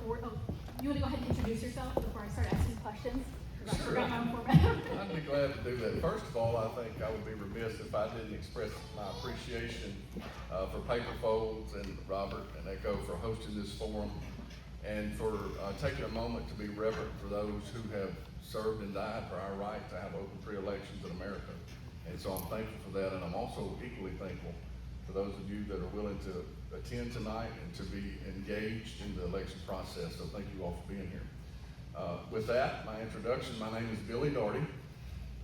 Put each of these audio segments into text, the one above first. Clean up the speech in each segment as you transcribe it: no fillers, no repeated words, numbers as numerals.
board. Oh, you want to go ahead and introduce yourself before I start asking questions? I Sure. forgot my own format. I'd be glad to do that. First of all, I think I would be remiss if I didn't express my appreciation for Paper Folds and Robert and Echo for hosting this forum and for taking a moment to be reverent for those who have served and died for our right to have open free elections in America. And so I'm thankful for that, and I'm also equally thankful for those of you that are willing to attend tonight and to be engaged in the election process. So thank you all for being here. With that, my introduction, my name is Billy Daugherty.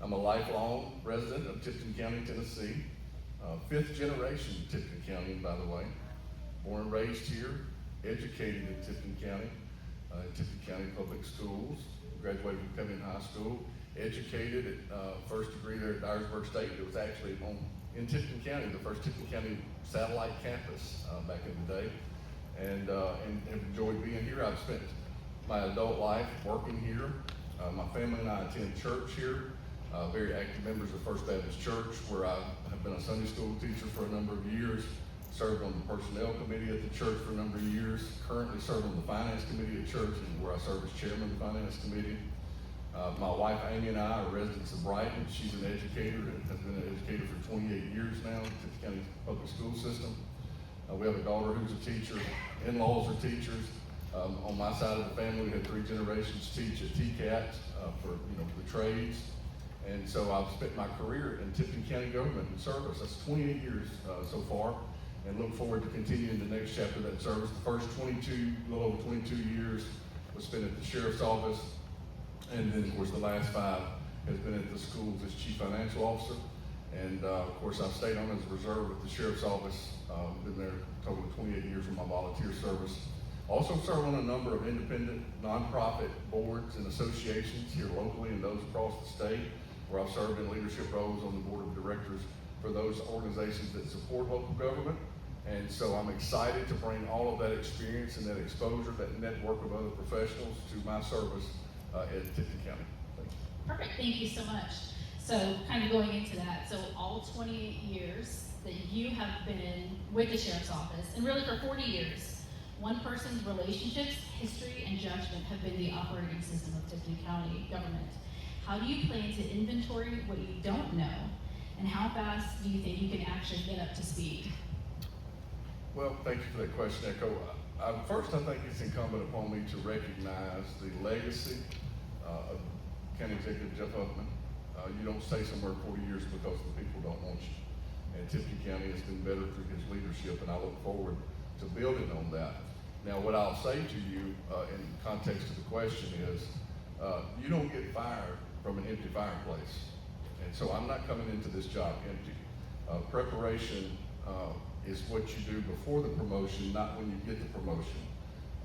I'm a lifelong resident of Tipton County, Tennessee. Fifth generation Tipton County, by the way. Born and raised here, educated in Tipton County, Tipton County Public Schools. Graduated from Covington High School. Educated at first degree there at Dyersburg State. It was actually in Tipton County, the first Tipton County satellite campus back in the day. And have enjoyed being here. I've spent my adult life working here. My family and I attend church here. Very active members of First Baptist Church, where I have been a Sunday school teacher for a number of years. Served on the personnel committee at the church for a number of years. Currently serve on the finance committee at church, and where I serve as chairman of the finance committee. My wife Amy and I are residents of Brighton. She's an educator and has been an educator for 28 years now in the Tipton County Public School System. We have a daughter who's a teacher. In-laws are teachers. On my side of the family, we had 3 generations teach at TCAT for the trades. And so I've spent my career in Tipton County government and service. That's 28 years so far, and look forward to continuing the next chapter of that service. The first a little over 22 years was spent at the sheriff's office, and then of course the last 5 has been at the schools as chief financial officer. And of course I've stayed on as a reserve at the sheriff's office. Been there a total of 28 years for my volunteer service. Also serve on a number of independent nonprofit boards and associations here locally and those across the state, where I've served in leadership roles on the board of directors for those organizations that support local government. And so I'm excited to bring all of that experience and that exposure, that network of other professionals to my service at Tipton County. Thank you. Perfect, thank you so much. So kind of going into that, so all 28 years that you have been with the sheriff's office, and really for 40 years, one person's relationships, history, and judgment have been the operating system of Tipton County government. How do you plan to inventory what you don't know, and how fast do you think you can actually get up to speed? Well, thank you for that question, Echo. First, I think it's incumbent upon me to recognize the legacy of County Executive Jeff Huffman. You don't stay somewhere 40 years because the people don't want you. And Tipton County has been better through his leadership, and I look forward to building on that. Now, what I'll say to you in context of the question is, you don't get fired from an empty fireplace. And so I'm not coming into this job empty. Preparation is what you do before the promotion, not when you get the promotion.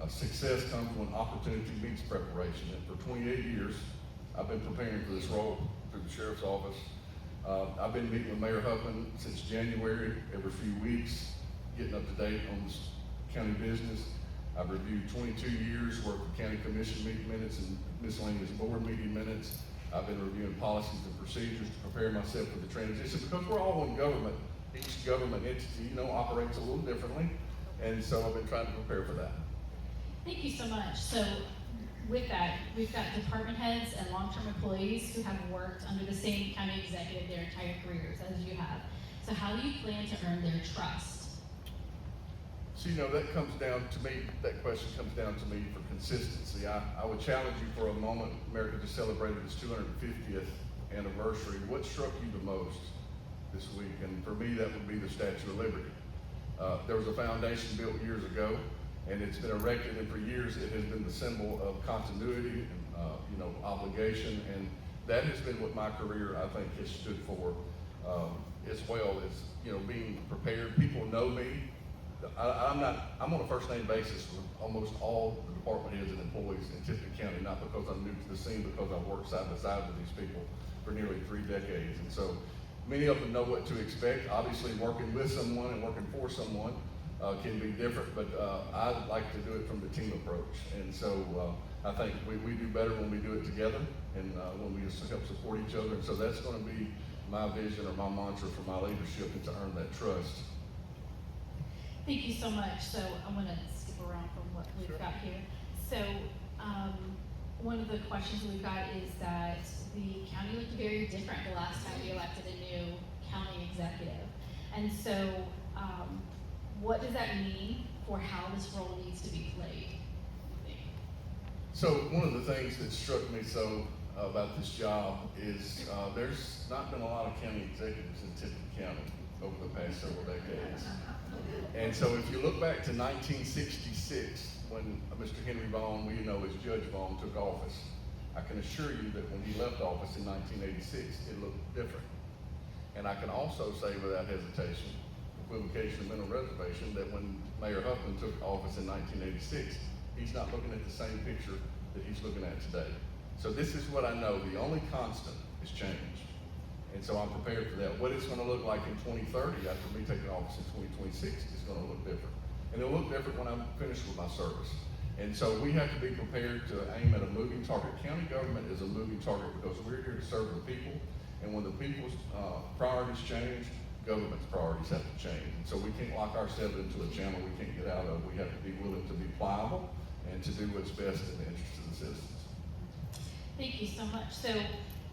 Success comes when opportunity meets preparation. And for 28 years, I've been preparing for this role through the sheriff's office. I've been meeting with Mayor Huffman since January, every few weeks, getting up to date on this county business. I've reviewed 22 years worth of county commission meeting minutes and miscellaneous board meeting minutes. I've been reviewing policies and procedures to prepare myself for the transition, because we're all in government. Each government entity, operates a little differently. And so I've been trying to prepare for that. Thank you so much. So with that, we've got department heads and long-term employees who have worked under the same county executive their entire careers as you have. So how do you plan to earn their trust? So, that comes down to me, that question comes down to me for consistency. I would challenge you for a moment. America just celebrated its 250th anniversary. What struck you the most this week? And for me, that would be the Statue of Liberty. There was a foundation built years ago, and it's been erected, and for years it has been the symbol of continuity and obligation, and that has been what my career, I think, has stood for, as well as being prepared. People know me. I'm on a first name basis with almost all the department heads and employees in Tipton County, not because I'm new to the scene, because I've worked side by side with these people for nearly 3 decades. And so many of them know what to expect. Obviously, working with someone and working for someone can be different, but I like to do it from the team approach. And so I think we do better when we do it together, and when we just help support each other. And so that's going to be my vision or my mantra for my leadership, and to earn that trust. Thank you so much. So I'm going to skip around from what we've got here. So, one of the questions we've got is that the county looked very different the last time we elected a new county executive. And so, what does that mean for how this role needs to be played? So one of the things that struck me so about this job is there's not been a lot of county executives in Tipton County over the past several decades. And so if you look back to 1966, when Mr. Henry Vaughn, we know as Judge Vaughn, took office, I can assure you that when he left office in 1986, it looked different. And I can also say without hesitation, equivocation, and mental reservation, that when Mayor Huffman took office in 1986, he's not looking at the same picture that he's looking at today. So this is what I know, the only constant is change. And so I'm prepared for that. What it's gonna look like in 2030 after me taking office in 2026 is gonna look different. And it'll look different when I'm finished with my service. And so we have to be prepared to aim at a moving target. County government is a moving target because we're here to serve the people. And when the people's priorities change, government's priorities have to change. And so we can't lock ourselves into a channel we can't get out of. We have to be willing to be pliable and to do what's best in the interest of the citizens. Thank you so much. So,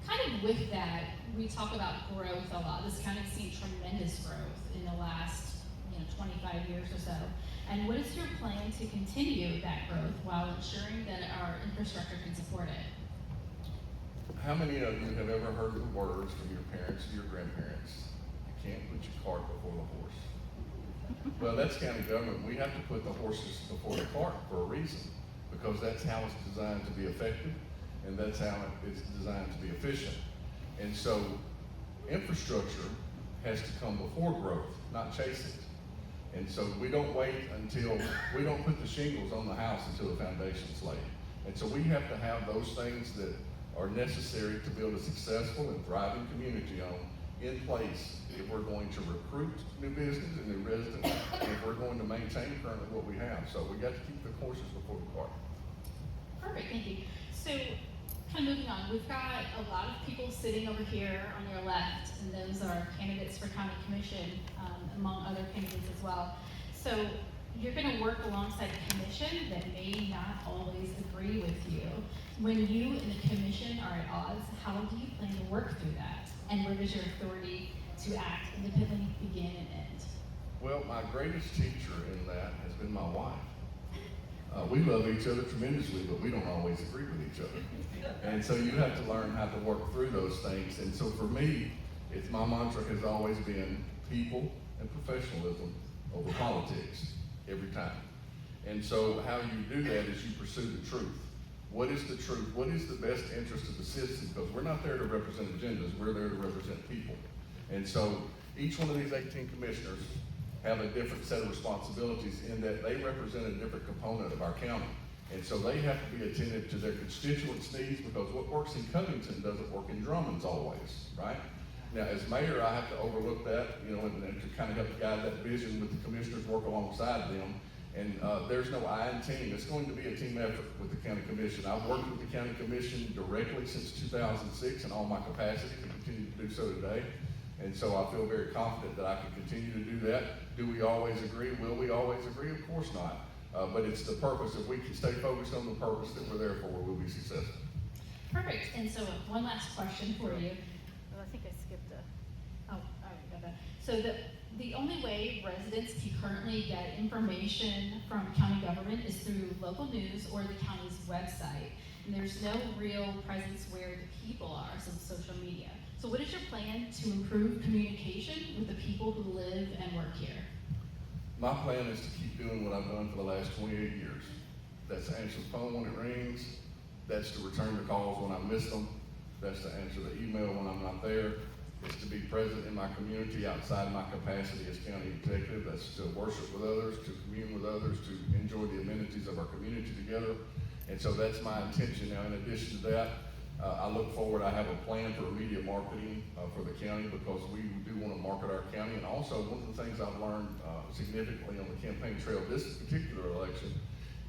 kind of with that, we talk about growth a lot. This county's seen tremendous growth in the last 25 years or so. And what is your plan to continue that growth while ensuring that our infrastructure can support it? How many of you have ever heard the words from your parents or your grandparents? You can't put your cart before the horse. Well, that's county government. We have to put the horses before the cart for a reason, because that's how it's designed to be effective, and that's how it's designed to be efficient. And so infrastructure has to come before growth, not chase it. And so we don't wait until, we don't put the shingles on the house until the foundation's laid. And so we have to have those things that are necessary to build a successful and thriving community in place if we're going to recruit new business and new residents, and if we're going to maintain currently what we have. So we got to keep the horses before the cart. Perfect, thank you. So, kind of moving on, we've got a lot of people sitting over here on your left, and those are candidates for county commission, among other candidates as well. So, you're gonna work alongside a commission that may not always agree with you. When you and the commission are at odds, how do you plan to work through that? And where does your authority to act independently begin and end? Well, my greatest teacher in that has been my wife. We love each other tremendously, but we don't always agree with each other. And so you have to learn how to work through those things. And so for me, it's my mantra has always been people and professionalism over politics every time. And so how you do that is you pursue the truth. What is the truth? What is the best interest of the citizens? Because we're not there to represent agendas, we're there to represent people. And so each one of these 18 commissioners have a different set of responsibilities in that they represent a different component of our county. And so they have to be attentive to their constituents' needs, because what works in Covington doesn't work in Drummond's always, right? Now, as mayor, I have to overlook that, and to kind of help guide that vision with the commissioners, work alongside them. And there's no I in team. It's going to be a team effort with the county commission. I've worked with the county commission directly since 2006 in all my capacities and continue to do so today. And so I feel very confident that I can continue to do that. Do we always agree? Will we always agree? Of course not. But it's the purpose. If we can stay focused on the purpose that we're there for, we'll be successful. Perfect. And so one last question for you. Oh, I think I skipped all right, got that. So the only way residents can currently get information from county government is through local news or the county's website. And there's no real presence where the people are, so social media. So what is your plan to improve communication with the people who live and work here? My plan is to keep doing what I've done for the last 28 years. That's to answer the phone when it rings. That's to return the calls when I miss them. That's to answer the email when I'm not there. It's to be present in my community outside my capacity as county executive. That's to worship with others, to commune with others, to enjoy the amenities of our community together. And so that's my intention. Now, in addition to that, I look forward, I have a plan for immediate marketing for the county, because we do want to market our county. And also, one of the things I've learned significantly on the campaign trail this particular election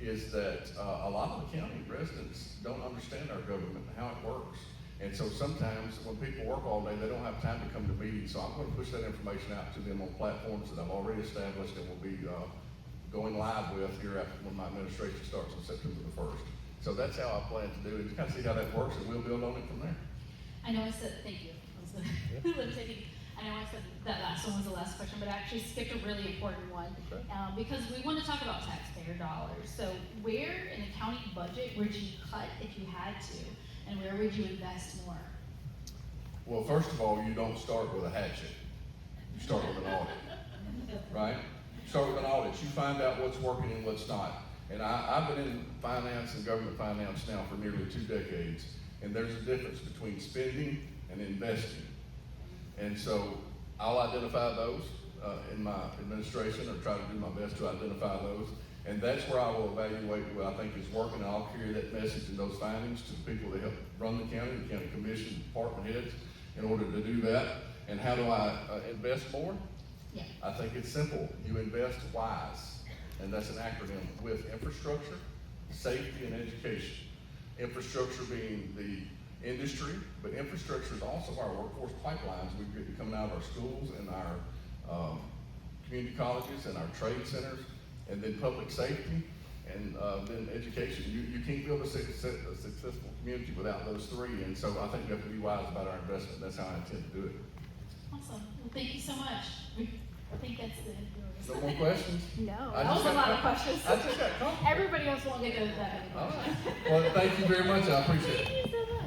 is that a lot of the county residents don't understand our government and how it works. And so sometimes when people work all day, they don't have time to come to meetings. So I'm going to push that information out to them on platforms that I've already established and will be going live with here after when my administration starts on September the 1st. So that's how I plan to do it. Just kind of see how that works, and we'll build on it from there. I know I said, thank you. I know I said that last one was the last question, but I actually skipped a really important one. Okay. Because we want to talk about taxpayer dollars. So where in the county budget would you cut if you had to? And where would you invest more? Well, first of all, you don't start with a hatchet. You start with an audit, right? You start with an audit. You find out what's working and what's not. And I've been in finance and government finance now for nearly 2 decades, and there's a difference between spending and investing. And so I'll identify those in my administration, or try to do my best to identify those. And that's where I will evaluate what I think is working, and I'll carry that message and those findings to the people that help run the county commission, department heads, in order to do that. And how do I invest more? Yeah. I think it's simple. You invest WISE, and that's an acronym with infrastructure, safety, and education. Infrastructure being the industry, but infrastructure is also our workforce pipelines. We've been coming out of our schools and our community colleges and our trade centers, and then public safety, and then education. You can't build a successful community without those three, and so I think we have to be wise about our investment. That's how I intend to do it. Awesome. Well, thank you so much. I think that's the end of yours. No more questions? No, I that just was a got lot of questions. I just got comfortable. Everybody else won't get those that many All questions. right. Well, thank you very much. I appreciate it. Thank you so much.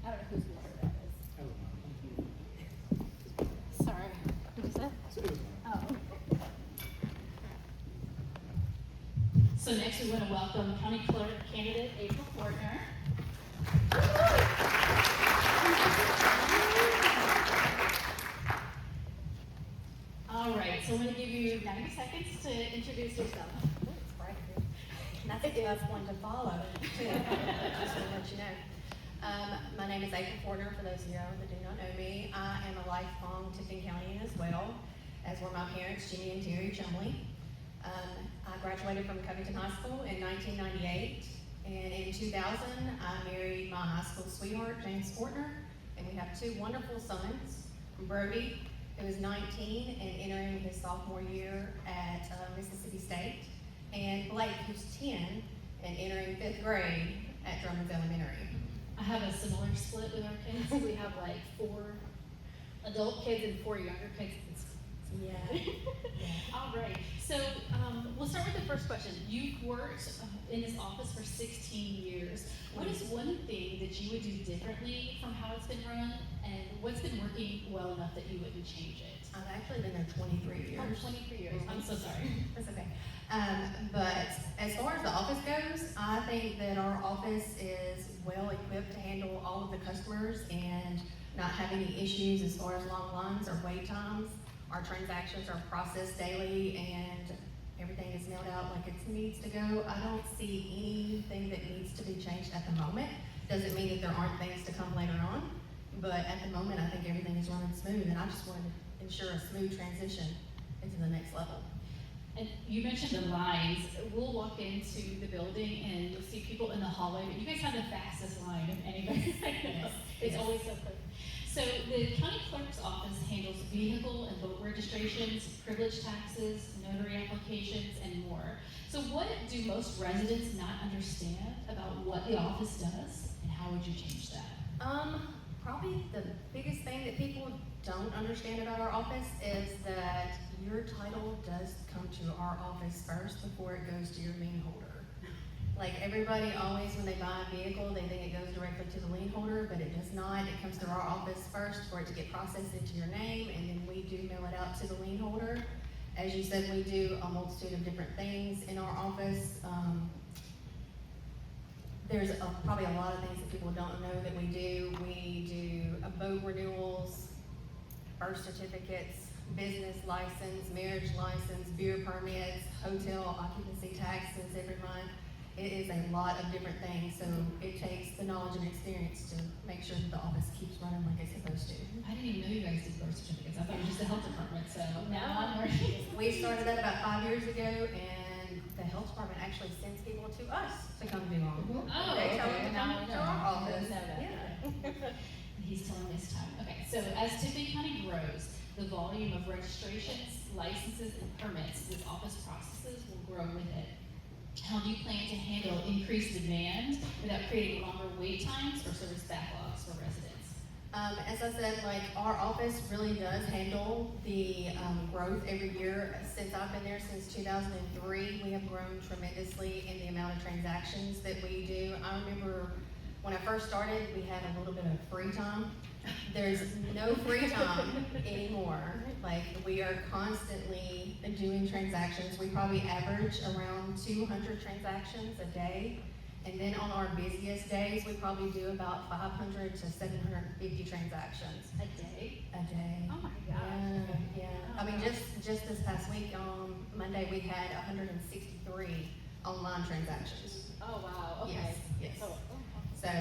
I don't know whose water that is. Sorry. Who was that? Oh. So next we want to welcome County Clerk Candidate April Fortner. All right, so I'm going to give you 90 seconds to introduce yourself. It's right here. That's a tough one to follow, too, just to let you know. My name is April Porter, for those of you that do not know me. I am a lifelong Tipton County as well, as were my parents, Jimmy and Terry Chumley. I graduated from Covington High School in 1998, and in 2000, I married my high school sweetheart, James Fortner, and we have 2 wonderful sons, Brody, who is 19 and entering his sophomore year at Mississippi State, and Blake, who's 10 and entering 5th grade at Drummond's Elementary. I have a similar split with our kids. We have like 4 adult kids and 4 younger kids. Yeah. All right. So we'll start with the first question. You've worked in this office for 16 years. What is one thing that you would do differently from how it's been run, and what's been working well enough that you wouldn't change it? I've actually been there 23 years. Oh, 23 years. I'm so sorry. That's okay. But as far as the office goes, I think that our office is well equipped to handle all of the customers and not have any issues as far as long lines or wait times. Our transactions are processed daily and everything is mailed out like it needs to go. I don't see anything that needs to be changed at the moment. Doesn't mean that there aren't things to come later on, but at the moment I think everything is running smooth, and I just wanted to ensure a smooth transition into the next level. And you mentioned the lines. We'll walk into the building and you'll see people in the hallway, but you guys have the fastest line of anybody. It's always so quick. So the county clerk's office handles vehicle and boat registrations, privilege taxes, notary applications, and more. So what do most residents not understand about what the office does, and how would you change that? Probably the biggest thing that people don't understand about our office is that your title does come to our office first before it goes to your lien holder. Like everybody always, when they buy a vehicle, they think it goes directly to the lien holder, but it does not. It comes through our office first for it to get processed into your name, and then we do mail it out to the lien holder. As you said, we do a multitude of different things in our office. There's probably a lot of things that people don't know that we do. We do boat renewals, birth certificates, business license, marriage license, beer permits, hotel occupancy taxes every month. It is a lot of different things, so it takes the knowledge and experience to make sure that the office keeps running like it's supposed to. I didn't even know you guys did birth certificates. I thought it was just the health department, so now I'm learning. We started that about 5 years ago, and the health department actually sends people to us to come do them. Oh, They tell them okay. to come to our office. Know that. Yeah. He's telling us time. Okay, so as Tipton County grows, the volume of registrations, licenses, and permits this office processes will grow with it. How do you plan to handle increased demand without creating longer wait times or service backlogs for residents? As I said, like, our office really does handle the, growth every year. Since I've been there since 2003, we have grown tremendously in the amount of transactions that we do. I remember when I first started, we had a little bit of free time. There's no free time anymore. Like, we are constantly doing transactions. We probably average around 200 transactions a day. And then on our busiest days, we probably do about 500 to 750 transactions A day? a day. Oh my Yeah, gosh. yeah. I mean, just this past week, on Monday, we had 163 online transactions. Oh, wow, okay. Yes, yes. Oh, So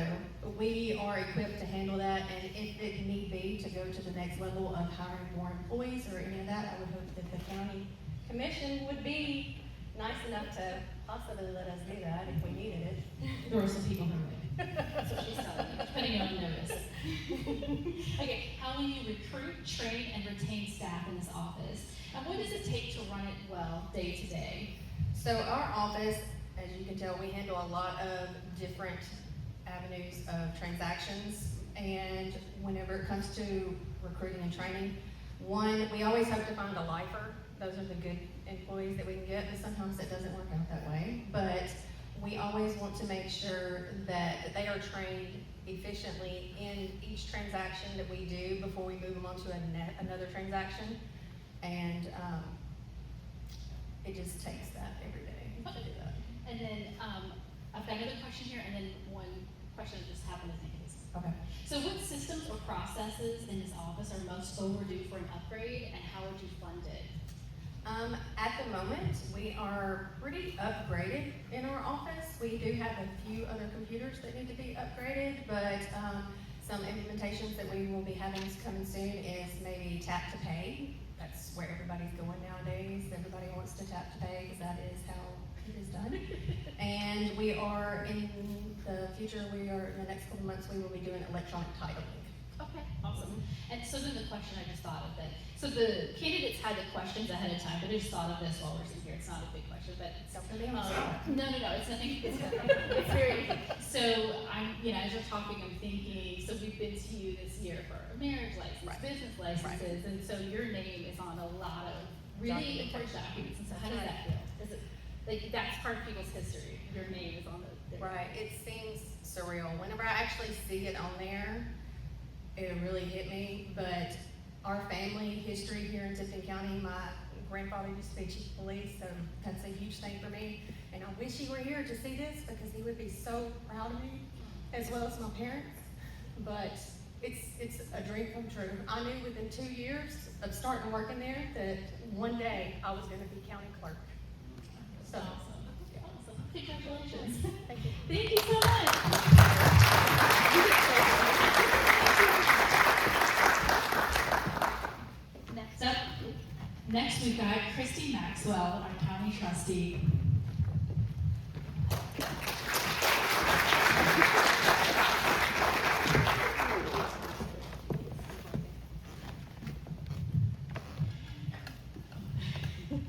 we are equipped to handle that, and if it need be to go to the next level of hiring more employees or any of that, I would hope that the county commission would be nice enough to possibly let us do that if we needed it. there were some people who would. That's what she's telling me, putting it on notice. Okay, how will you recruit, train, and retain staff in this office? And what does it take to run it well, day to day? So our office, as you can tell, we handle a lot of different avenues of transactions, and whenever it comes to recruiting and training, one, we always hope to find a lifer. Those are the good employees that we can get, but sometimes it doesn't work out that way. But we always want to make sure that they are trained efficiently in each transaction that we do before we move them on to another transaction. And it just takes that every day to do that. And then, I've got another question here, and then one question that just happened to think of. Okay. So what systems or processes in this office are most overdue for an upgrade, and how would you fund it? At the moment, we are pretty upgraded in our office. We do have a few other computers that need to be upgraded, but some implementations that we will be having coming soon is maybe tap to pay. That's where everybody's going nowadays. Everybody wants to tap to pay because that is how it is done. And we are in the future, in the next couple months, we will be doing electronic titling. Okay, awesome. And so then the question I just thought of that, so the candidates had the questions ahead of time, but I just thought of this while we're sitting here. It's not a big question, but Don't put me on the spot. no, it's nothing, it's very, so I'm, as you're talking, I'm thinking, so we've been to you this year for a marriage license, Right. business licenses, and so your name is on a lot of really important documents, and so how does that feel? Is it, like, that's part of people's history, your name is on the. Right, it seems surreal. Whenever I actually see it on there, it really hit me, but our family history here in Tipton County, my grandfather used to be chief of police, so that's a huge thing for me. And I wish he were here to see this because he would be so proud of me, as well as my parents. But it's a dream come true. I knew within 2 years of starting working there that one day I was gonna be county clerk. So, Awesome. Awesome. Congratulations. thank you. Thank you so much. Next we've got Christy Maxwell, our county trustee.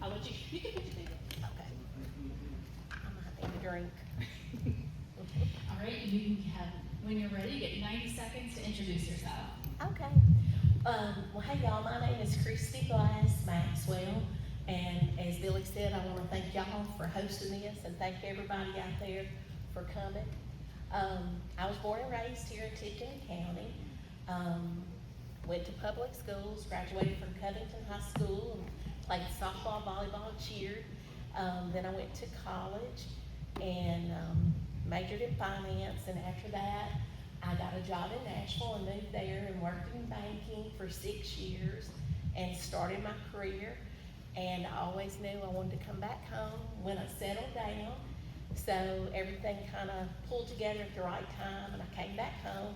I'll let you can put your name up. Okay. I'm gonna have to drink. All right, you have, when you're ready, get 90 seconds to introduce yourself. Okay. Well, hey y'all, my name is Christy Glass Maxwell, and as Billy said, I want to thank y'all for hosting this and thank everybody out there for coming. I was born and raised here in Tipton County. Went to public schools, graduated from Covington High School, and played softball, volleyball, cheered. Then I went to college and majored in finance, and after that, I got a job in Nashville and moved there and worked in banking for 6 years and started my career. And I always knew I wanted to come back home when I settled down. So everything kind of pulled together at the right time, and I came back home.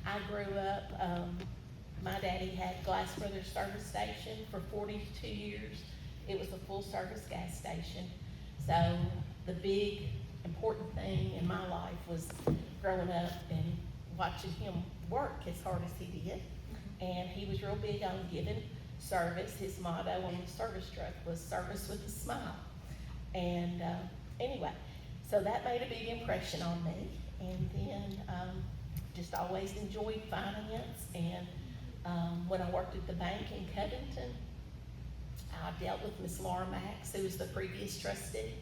I grew up, my daddy had Glass Brothers Service Station for 42 years. It was a full service gas station. So the big important thing in my life was growing up and watching him work as hard as he did. And he was real big on giving service. His motto on the service truck was "Service with a Smile." And anyway, so that made a big impression on me. And then just always enjoyed finance. And when I worked at the bank in Covington, I dealt with Miss Laura Max, who was the previous trustee.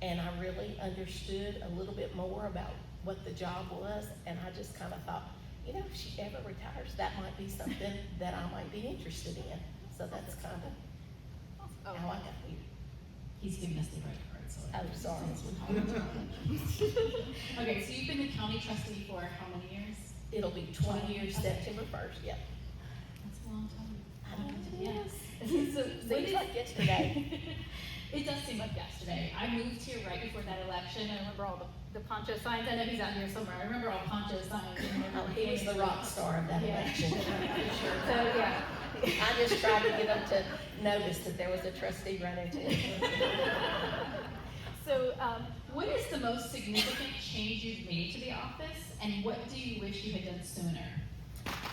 And I really understood a little bit more about what the job was. And I just kind of thought, you know, if she ever retires, that might be something that I might be interested in. So that's kind of how I got here. He's giving us the right card, so. Oh, sorry. Okay, so you've been the county trustee for how many years? It'll be 20 years, September 1st, yep. That's a long time. I know it Yes. So what Seems is- like yesterday. It does seem like yesterday. I moved here right before that election. I remember all the poncho signs. I know he's out here somewhere. I remember all poncho signs. Oh, he was the rock star of that Yeah. election, for sure. So, yeah. I just tried to get them to notice that there was a trustee running too. So, what is the most significant change you've made to the office, and what do you wish you had done sooner?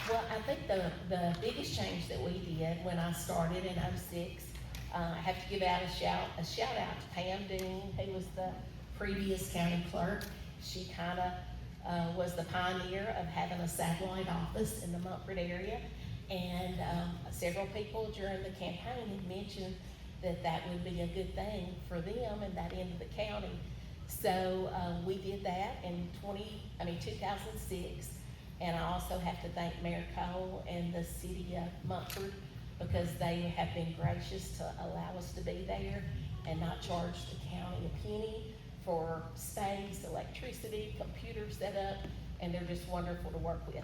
Well, I think the biggest change that we did when I started in '06, I have to give out a shout out to Pam Dean, who was the previous county clerk. She kind of was the pioneer of having a satellite office in the Montford area. And several people during the campaign had mentioned that that would be a good thing for them and that end of the county. So we did that in 2006. And I also have to thank Mayor Cole and the city of Montford because they have been gracious to allow us to be there and not charge the county a penny for space, electricity, computer setup, and they're just wonderful to work with.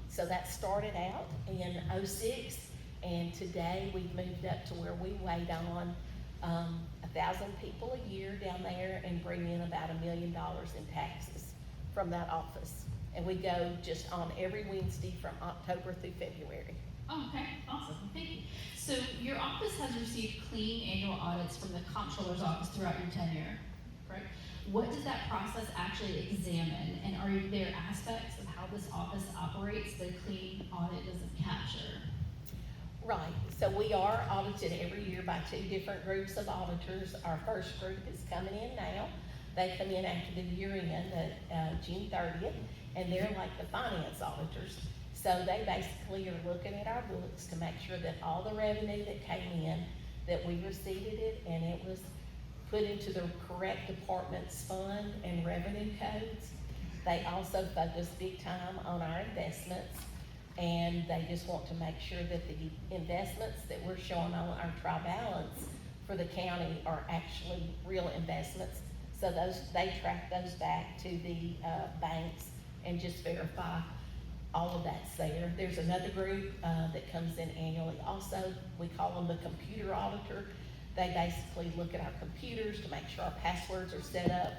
So that started out in '06, and today we've moved up to where we wait on 1,000 people a year down there and bring in about $1 million in taxes from that office. And we go just on every Wednesday from October through February. Oh, okay, awesome, thank you. So your office has received clean annual audits from the comptroller's office throughout your tenure, correct? What does that process actually examine, and are there aspects of how this office operates that a clean audit doesn't capture? Right, so we are audited every year by 2 different groups of auditors. Our first group is coming in now. They come in after the year end at June 30th, and they're like the finance auditors. So they basically are looking at our books to make sure that all the revenue that came in, that we received it, and it was put into the correct department's fund and revenue codes. They also focus big time on our investments, and they just want to make sure that the investments that we're showing on our trial balance for the county are actually real investments. So they track those back to the banks and just verify all of that's there. There's another group that comes in annually also. We call them the computer auditor. They basically look at our computers to make sure our passwords are set up,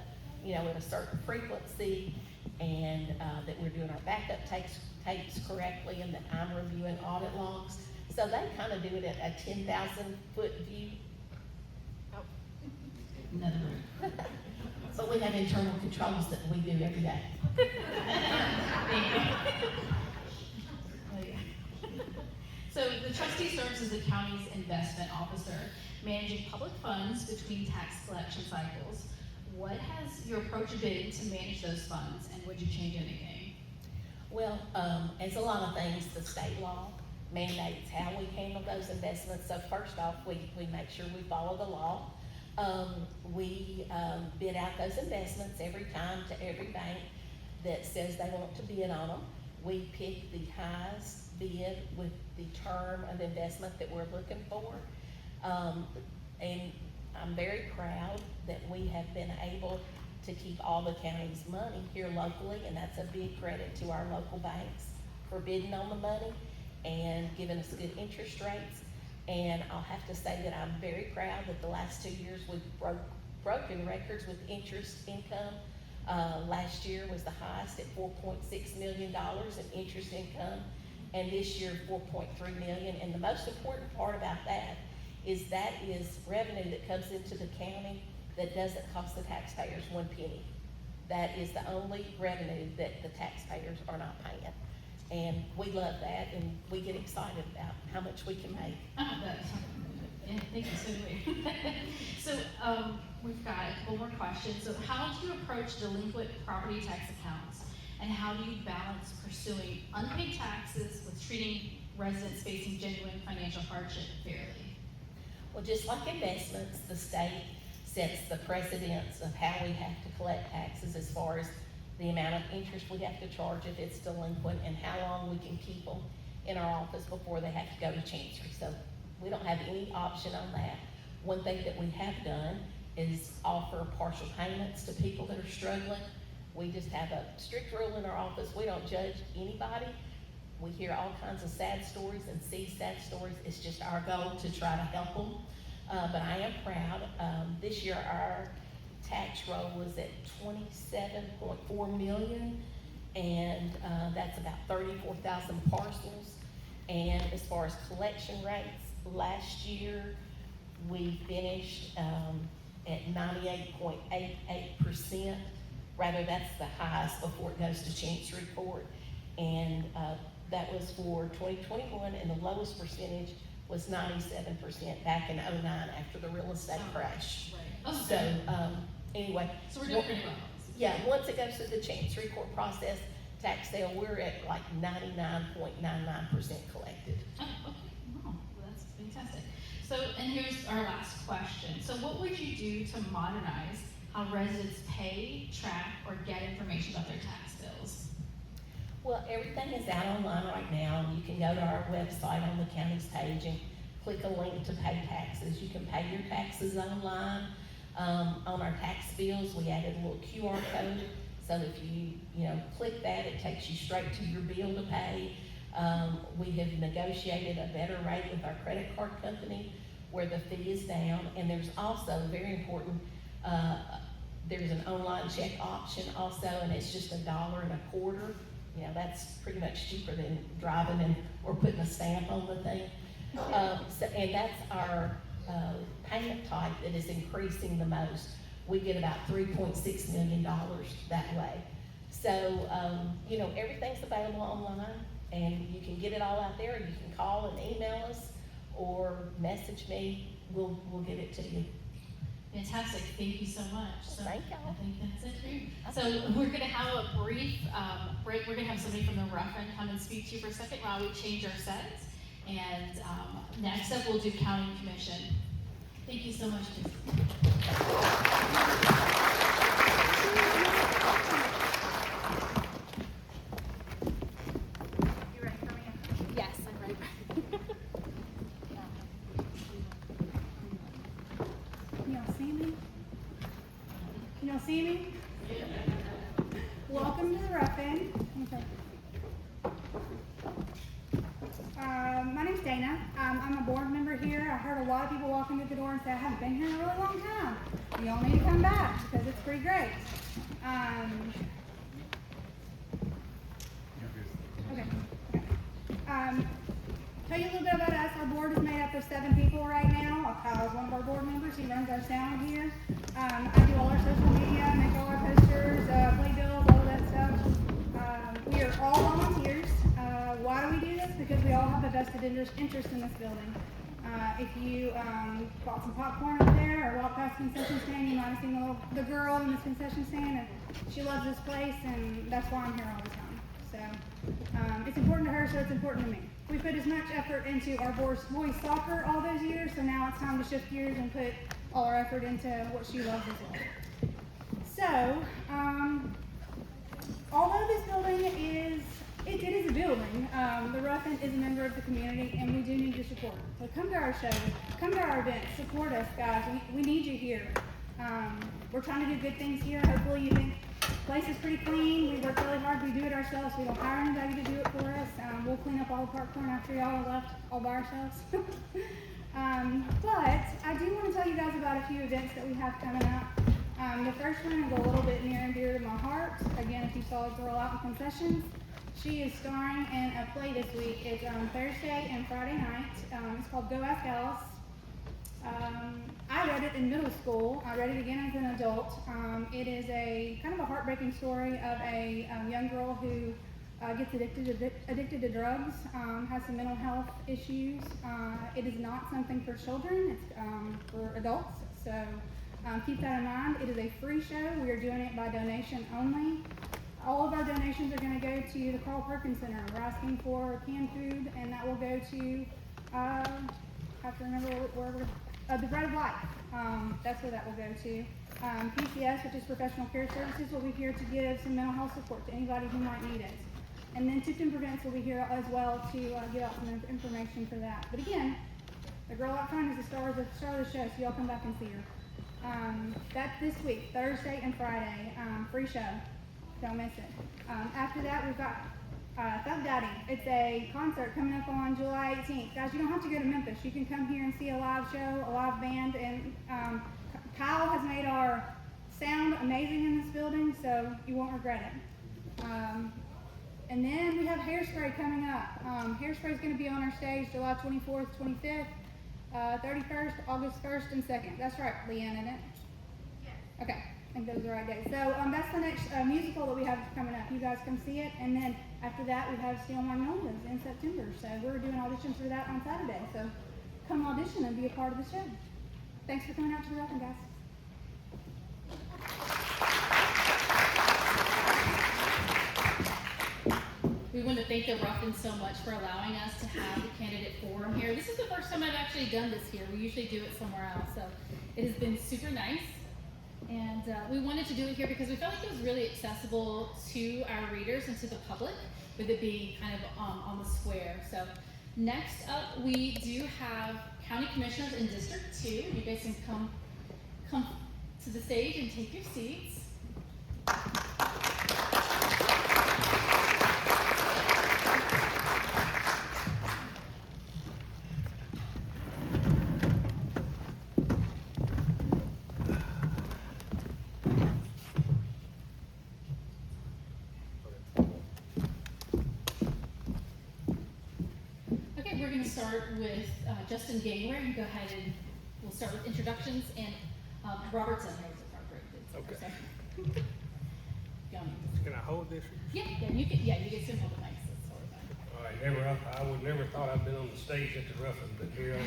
you know, at a certain frequency, and that we're doing our backup tapes correctly, and that I'm reviewing audit logs. So they kind of do it at a 10,000-foot view. Another group. But we have internal controls that we do every day. So the trustee serves as the county's investment officer, managing public funds between tax collection cycles. What has your approach been to manage those funds, and would you change anything? Well, as a lot of things, the state law mandates how we handle those investments. So first off, we make sure we follow the law. We bid out those investments every time to every bank that says they want to bid on them. We pick the highest bid with the term of investment that we're looking for. And I'm very proud that we have been able to keep all the county's money here locally, and that's a big credit to our local banks for bidding on the money and giving us good interest rates. And I'll have to say that I'm very proud that the last 2 years we've broken records with interest income. Last year was the highest at $4.6 million in interest income, and this year $4.3 million. And the most important part about that is revenue that comes into the county that doesn't cost the taxpayers 1 penny. That is the only revenue that the taxpayers are not paying. And we love that, and we get excited about how much we can make. Yeah, thank you, so do we. So, we've got a couple more questions. So how do you approach delinquent property tax accounts? And how do you balance pursuing unpaid taxes with treating residents facing genuine financial hardship fairly? Well, just like investments, the state sets the precedents of how we have to collect taxes as far as the amount of interest we have to charge if it's delinquent and how long we can keep them in our office before they have to go to chancery. So we don't have any option on that. One thing that we have done is offer partial payments to people that are struggling. We just have a strict rule in our office. We don't judge anybody. We hear all kinds of sad stories and see sad stories. It's just our goal to try to help them. But I am proud. This year our tax roll was at 27.4 million, and that's about 34,000 parcels. And as far as collection rates, last year we finished at 98.88%. Rather, that's the highest before it goes to Chancery Court. And that was for 2021, and the lowest percentage was 97% back in 2009 after the real estate crash. Right. So, anyway. So we're doing pretty well. Yeah, once it goes through the Chancery Court process, tax sale, we're at like 99.99% collected. Oh, okay. Oh, well, that's fantastic. So, and here's our last question. So what would you do to modernize how residents pay, track, or get information about their tax bills? Well, everything is out online right now. You can go to our website on the county's page and click a link to pay taxes. You can pay your taxes online. On our tax bills, we added a little QR code, so if you click that, it takes you straight to your bill to pay. We have negotiated a better rate with our credit card company where the fee is down, and there's also, very important, there's an online check option also, and it's just $1.25. That's pretty much cheaper than driving or putting a stamp on the thing. And that's our payment type that is increasing the most. We get about $3.6 million that way. So, everything's available online, and you can get it all out there. You can call and email us or message me. We'll get it to you. Fantastic, thank you so much. So Thank y'all. I think that's it too. So we're gonna have a brief break. We're gonna have somebody from the Ruffin come and speak to you for a second while we change our sets. And next up, we'll do County Commission. Thank you so much, Jason. You ready for me? Yes, I'm ready. Can y'all see me? Can y'all see me? Welcome to the Ruffin. Okay. My name's Dana. I'm a board member here. I heard a lot of people walking through the door and say, I haven't been here in a really long time. You all need to come back because it's pretty great. Okay. Tell you a little bit about us. Our board is made up of 7 people right now. Kyle's one of our board members. He runs our sound here. I do all our social media, make all our posters, play bills, all of that stuff. We are all volunteers. Why do we do this? Because we all have a vested interest in this building. If you bought some popcorn up there or walked past the concession stand, you might have seen the girl in this concession stand, and she loves this place, and that's why I'm here all the time. So it's important to her, so it's important to me. We put as much effort into our boys soccer all those years, so now it's time to shift gears and put all our effort into what she loves as well. So, although this building is it is a building, the Ruffin is a member of the community, and we do need your support. So come to our shows, come to our events, support us, guys. We need you here. We're trying to do good things here. Hopefully you think the place is pretty clean. We work really hard. We do it ourselves. We don't hire anybody to do it for us. We'll clean up all the popcorn after y'all are left all by ourselves. But I do want to tell you guys about a few events that we have coming up. The first one is a little bit near and dear to my heart. Again, if you saw a girl out in concessions, she is starring in a play this week. It's Thursday and Friday night. It's called Go Ask Alice. I read it in middle school. I read it again as an adult. It is a kind of a heartbreaking story of a young girl who gets addicted to drugs, has some mental health issues. It is not something for children, it's for adults. So keep that in mind. It is a free show. We are doing it by donation only. All of our donations are going to go to the Carl Perkins Center. We're asking for canned food, and that will go to, I have to remember where we're, the Bread of Life. That's where that will go to. PCS, which is Professional Care Services, will be here to give some mental health support to anybody who might need it. And then Tipton Prevents will be here as well to give out some information for that. But again, the girl out front is the star of the show, so y'all come back and see her. That's this week, Thursday and Friday, free show. Don't miss it. After that, we've got Thug Daddy. It's a concert coming up on July 18th. Guys, you don't have to go to Memphis. You can come here and see a live show, a live band, and Kyle has made our sound amazing in this building, so you won't regret it. And then we have Hairspray coming up. Hairspray is going to be on our stage July 24th, 25th, 31st, August 1st, and 2nd. That's right, Leanne, isn't it? Yes. Okay. I think those are the right days. So that's the next musical that we have coming up. You guys come see it, and then after that we have Steel Magnolias in September. So we're doing auditions for that on Saturday. So come audition and be a part of the show. Thanks for coming out to the Ruffin, guys. We want to thank the Ruffins so much for allowing us to have the candidate forum here. This is the first time I've actually done this here. We usually do it somewhere else, so it has been super nice. And we wanted to do it here because we felt like it was really accessible to our readers and to the public, with it being kind of on the square. So next up, we do have county commissioners in District 2. You guys can come to the stage and take your seats. We're going to start with Justin Gangler. You go ahead and we'll start with introductions, and Robert's up there. Okay. So. Can I hold this? Yeah, you can. Yeah, you get some hold the mics. That's sort of fine. All right, I would never thought I'd been on the stage at the Ruffin, but here I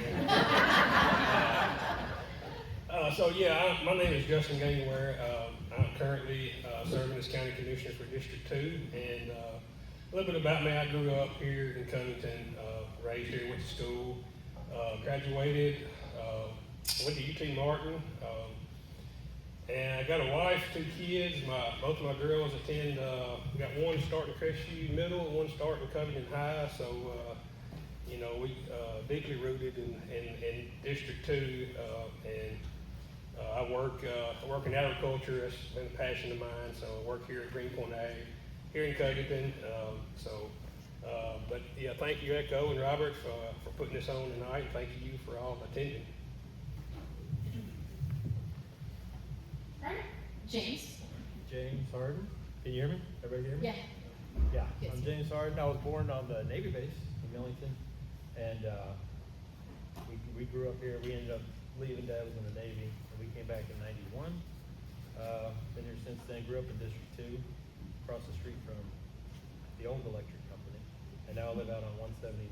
am. So yeah, my name is Justin Gangler. I'm currently serving as county commissioner for District 2, and a little bit about me. I grew up here in Covington, raised here, went to school, graduated, went to UT Martin, and I got a wife, 2 kids. Both of my girls attend, we got one starting Crestview Middle and one starting Covington High, so you know, we deeply rooted in District 2, and I work in agriculture. That's been a passion of mine, so I work here at Greenpoint Ag here in Covington. But yeah, thank you, Echo and Robert, for putting this on tonight. Thank you for all attending. All right, James. James Harden. Can you hear me? Everybody hear me? Yeah. Yeah. Yes. I'm James Harden. I was born on the Navy base in Millington, and we grew up here. We ended up leaving. Dad was in the Navy, and we came back in '91. Been here since then. Grew up in District 2, across the street from the old electric company, and now I live out on 179.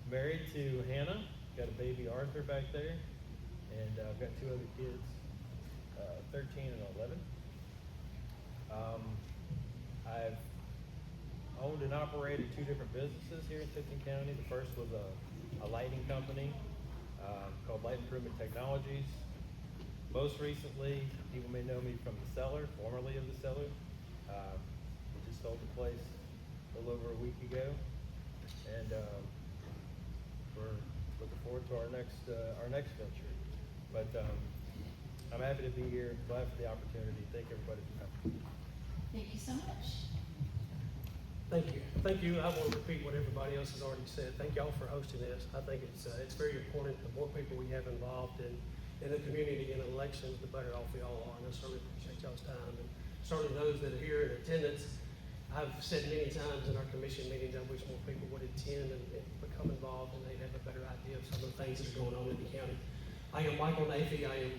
Married to Hannah. Got a baby Arthur back there, and I've got 2 other kids, 13 and 11. I've owned and operated 2 different businesses here in Tipton County. The first was a lighting company called Light Improvement Technologies. Most recently, people may know me from The Cellar, formerly of The Cellar. We just sold the place a little over a week ago, and we're looking forward to our next venture. But I'm happy to be here. Glad for the opportunity. Thank everybody for coming. Thank you so much. Thank you. Thank you. I won't repeat what everybody else has already said. Thank y'all for hosting this. I think it's very important. The more people we have involved in the community in elections, the better off we all are. And I certainly appreciate y'all's time. And certainly those that are here in attendance, I've said many times in our commission meetings, I wish more people would attend and become involved, and they'd have a better idea of some of the things that are going on in the county. I am Michael Nafee. I am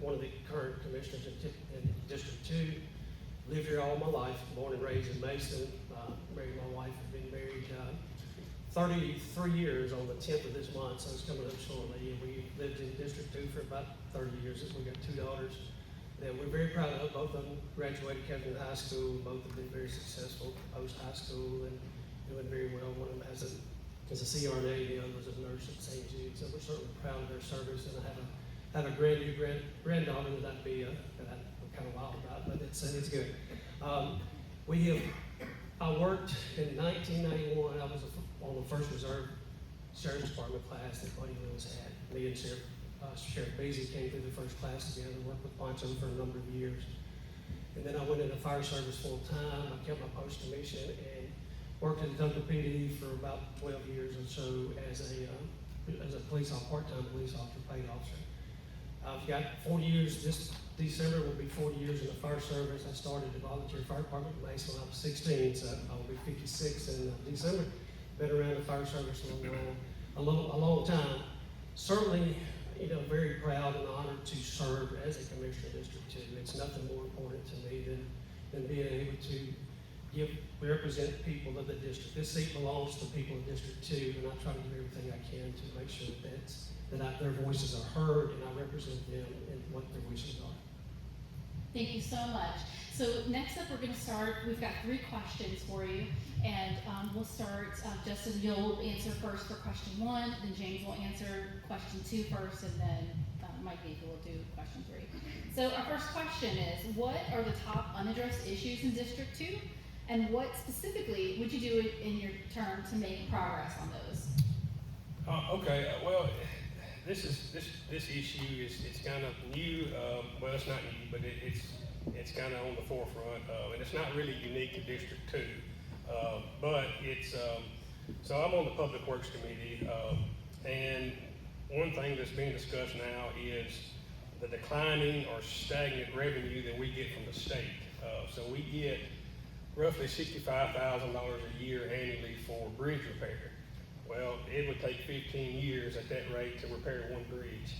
one of the current commissioners in District 2. Lived here all my life, born and raised in Mason. Married my wife, have been married 33 years on the 10th of this month, so it's coming up shortly. And we lived in District 2 for about 30 years. We got 2 daughters that we're very proud of. Both of them graduated Covington High School. Both have been very successful post-high school and doing very well. One of them has a CRNA, the other was a nurse at St. Jude. So we're certainly proud of their service. And I have a granddaughter that I'm kind of wild about, but it's good. I worked in 1991. I was on the first reserve Sheriff's Department class that Buddy Lewis had. Me and Sheriff Beasley came through the first class together, worked with Poncho for a number of years. And then I went into fire service full time. I kept my post commission and worked in Tipton PD for about 12 years or so as a part-time police officer, paid officer. I've got 40 years. This December will be 40 years in the fire service. I started the volunteer fire department in Mason when I was 16, so I will be 56 in December. Been around the fire service a long time. Certainly, very proud and honored to serve as a commissioner of District 2. It's nothing more important to me than being able to represent the people of the district. This seat belongs to people of District 2, and I try to do everything I can to make sure that their voices are heard and I represent them and what their wishes are. Thank you so much. So next up, we're going to start. We've got 3 questions for you, and we'll start. Justin, you'll answer first for question 1, then James will answer question 2 first, and then Mike Nafee will do question 3. So our first question is, what are the top unaddressed issues in District 2, and what specifically would you do in your term to make progress on those? Okay, well, this issue it's kind of new. Well, it's not new, but it's kind of on the forefront, and it's not really unique to District 2. But it's so I'm on the Public Works Committee, and one thing that's being discussed now is the declining or stagnant revenue that we get from the state. So we get roughly $65,000 a year annually for bridge repair. Well, it would take 15 years at that rate to repair one bridge.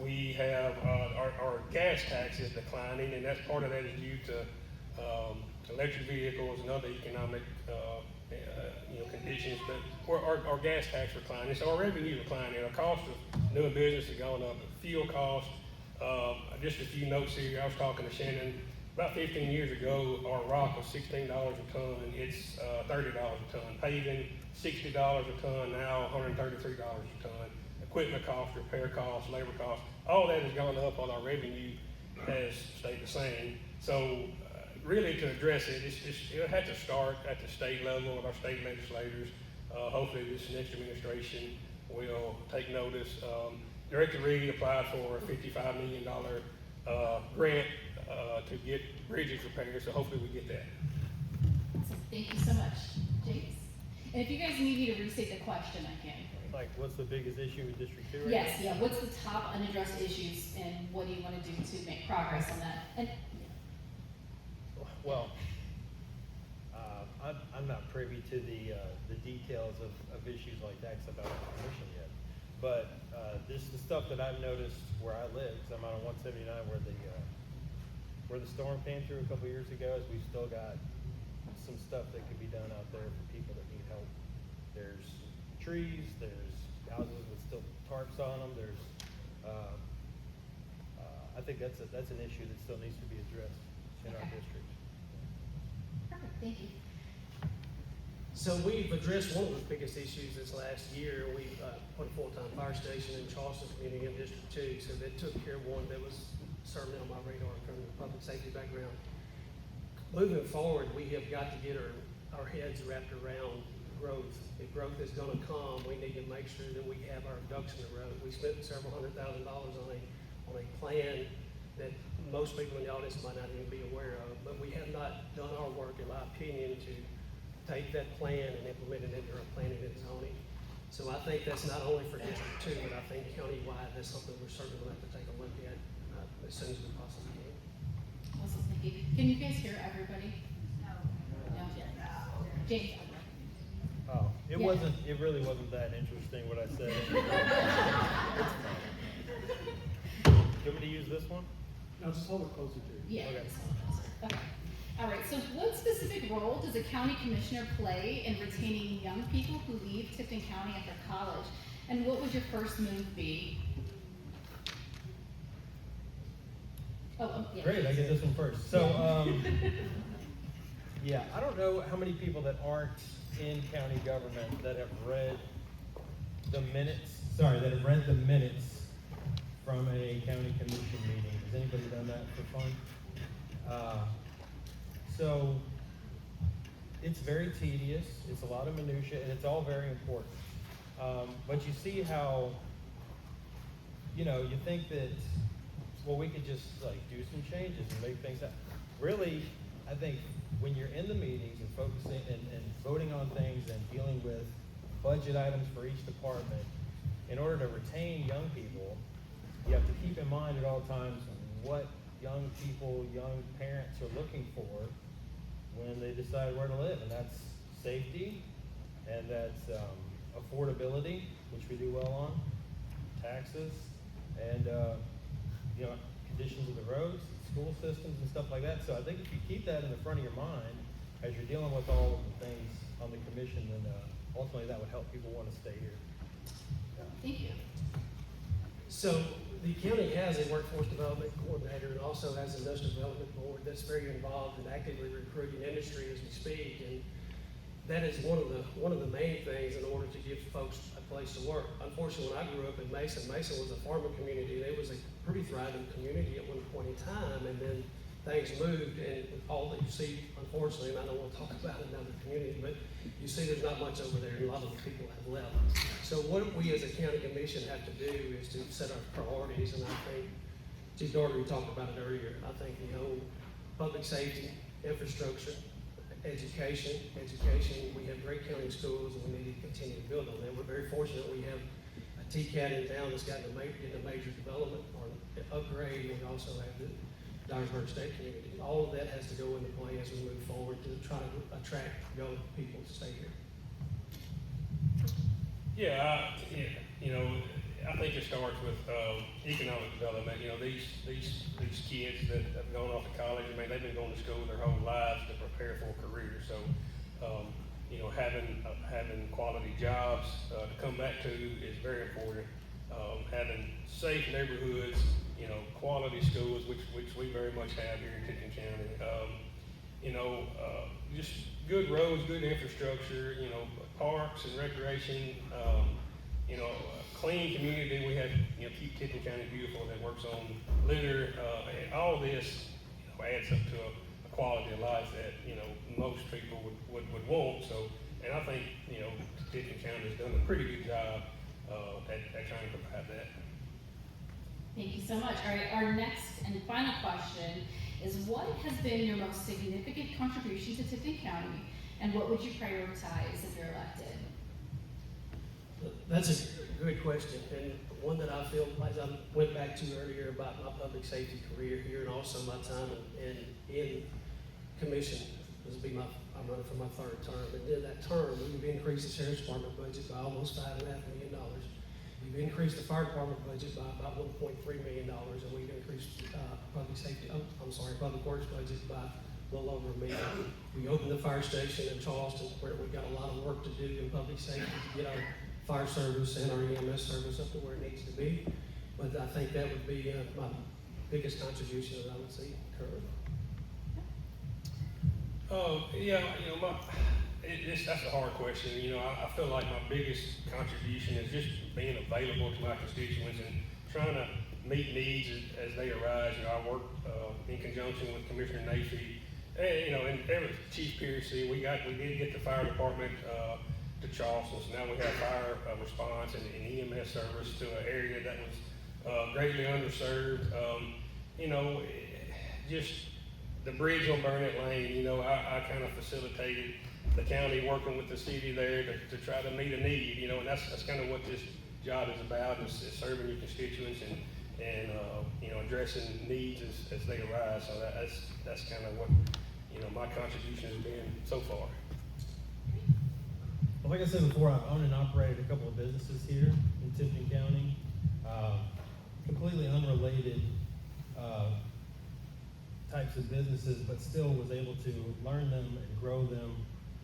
We have our gas tax is declining, and that's part of that is due to electric vehicles and other economic conditions. But our gas tax declining, so our revenue declining. Our cost of doing business has gone up. Fuel cost. Just a few notes here. I was talking to Shannon. About 15 years ago, our rock was $16 a ton. It's $30 a ton. Paving, $60 a ton. Now $133 a ton. Equipment costs, repair costs, labor costs, all that has gone up while our revenue has stayed the same. So really to address it, it'll have to start at the state level with our state legislators. Hopefully this next administration will take notice. Director Reed applied for a $55 million grant to get bridges repaired, so hopefully we get that. Awesome. Thank you so much, James. And if you guys need me to restate the question, I can. Like, what's the biggest issue in District 2 right Yes, now? yeah. What's the top unaddressed issues, and what do you want to do to make progress on that? And Well, I'm not privy to the details of issues like that, because I'm not on the commission yet. But this is the stuff that I've noticed where I live, because I'm out on 179 where the storm came through a couple years ago. Is we've still got some stuff that could be done out there for people that need help. There's trees, there's houses with still tarps on them. There's I think that's an issue that still needs to be addressed in our district. perfect. Thank you. So we've addressed one of the biggest issues this last year. We put a full-time fire station in Charleston Community in District 2, so that took care of one that was certainly on my radar from the public safety background. Moving forward, we have got to get our heads wrapped around growth. If growth is going to come, we need to make sure that we have our ducks in a row. We spent several $100,000 on a plan that most people in the audience might not even be aware of, but we have not done our work, in my opinion, to take that plan and implement it into our planning and zoning. So I think that's not only for District 2, but I think countywide, that's something we're certainly going to have to take a look at as soon as we possibly can. Awesome. Thank you. Can you guys hear everybody? No. James. Oh, It Yeah. wasn't, it really wasn't that interesting what I said. Do you want me to use this one? No, just hold it closer to you. Yeah. Okay. Okay. All right, so what specific role does a county commissioner play in retaining young people who leave Tipton County after college? And what would your first move be? Yeah. Great, I get this one first. So, yeah, I don't know how many people that aren't in county government that have read the minutes, from a county commission meeting. Has anybody done that for fun? So, it's very tedious, it's a lot of minutia, and it's all very important. But you see how, you think that, well, we could just like do some changes and make things happen. Really, I think when you're in the meetings and focusing and voting on things and dealing with budget items for each department, in order to retain young people, you have to keep in mind at all times what young people, young parents are looking for when they decide where to live, and that's safety, and that's affordability, which we do well on, taxes, and conditions of the roads, school systems, and stuff like that. So I think if you keep that in the front of your mind as you're dealing with all of the things on the commission, then ultimately that would help people want to stay here. Thank you. So the county has a workforce development coordinator and also has an industrial development board that's very involved in actively recruiting industry as we speak. And that is one of the main things in order to give folks a place to work. Unfortunately, when I grew up in Mason was a farming community. It was a pretty thriving community at one point in time, and then things moved, and all that you see, unfortunately, and I don't want to talk about another community, but you see there's not much over there, and a lot of the people have left. So what we as a county commission have to do is to set our priorities, and I think Chief Doherty talked about it earlier. I think, public safety, infrastructure, education, we have great county schools, and we need to continue to build on them. We're very fortunate we have a TCAT in town that's gotten a major development or upgrade, and we also have the Dyersburg State Community. All of that has to go into play as we move forward to try to attract young people to stay here. Yeah, I think it starts with economic development. These kids that have gone off to college, they've been going to school their whole lives to prepare for a career. So, having quality jobs to come back to is very important. Having safe neighborhoods, quality schools, which we very much have here in Tipton County. Just good roads, good infrastructure, parks and recreation, clean community. We have, Keep Tipton County Beautiful that works on litter, and all this, adds up to a quality of life that, most people would want. So, and I think, Tipton County has done a pretty good job at trying to provide that. Thank you so much. All right, our next and final question is, what has been your most significant contribution to Tipton County, and what would you prioritize if you're elected? That's a good question, and one that I feel, as I went back to earlier about my public safety career here, and also my time in commission. I'm running for my third term, and in that term, we've increased the sheriff's department budget by almost $5.5 million. We've increased the fire department budget by about $1.3 million, and we've increased public works budget by a little over $1 million. We opened the fire station in Charleston, where we've got a lot of work to do in public safety to get our fire service and our EMS service up to where it needs to be. But I think that would be my biggest contribution that I would see currently. That's a hard question. I feel like my biggest contribution is just being available to my constituents and trying to meet needs as they arise. I work in conjunction with Commissioner Nafee, and every Chief Piercy. We did get the fire department to Charleston, so now we have fire response and EMS service to an area that was greatly underserved. Just the bridge on Burnett Lane, I kind of facilitated the county working with the city there to try to meet a need, and that's kind of what this job is about, is serving your constituents and addressing needs as they arise. So that's kind of what, my contribution has been so far. Well, like I said before, I've owned and operated a couple of businesses here in Tipton County, completely unrelated types of businesses, but still was able to learn them and grow them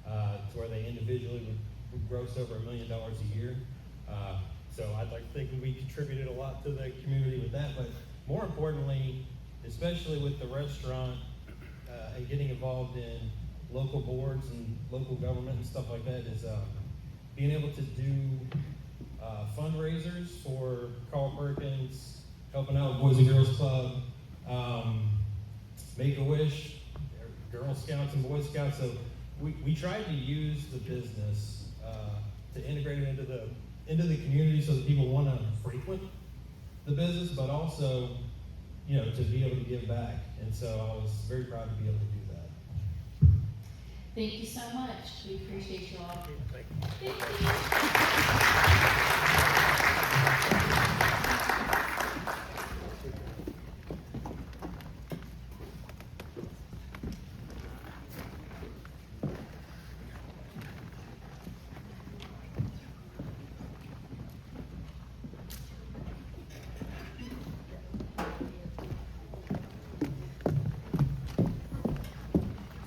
to where they individually would gross over $1 million a year. So I'd like to think we contributed a lot to the community with that, but more importantly, especially with the restaurant and getting involved in local boards and local government and stuff like that, is being able to do fundraisers for Carl Perkins, helping out Boys and Girls Club, Make-A-Wish, Girl Scouts and Boy Scouts. So we tried to use the business to integrate it into the community so that people want to frequent the business, but also, you know, to be able to give back. And so I was very proud to be able to do that. Thank you so much. We appreciate you all. Thank you.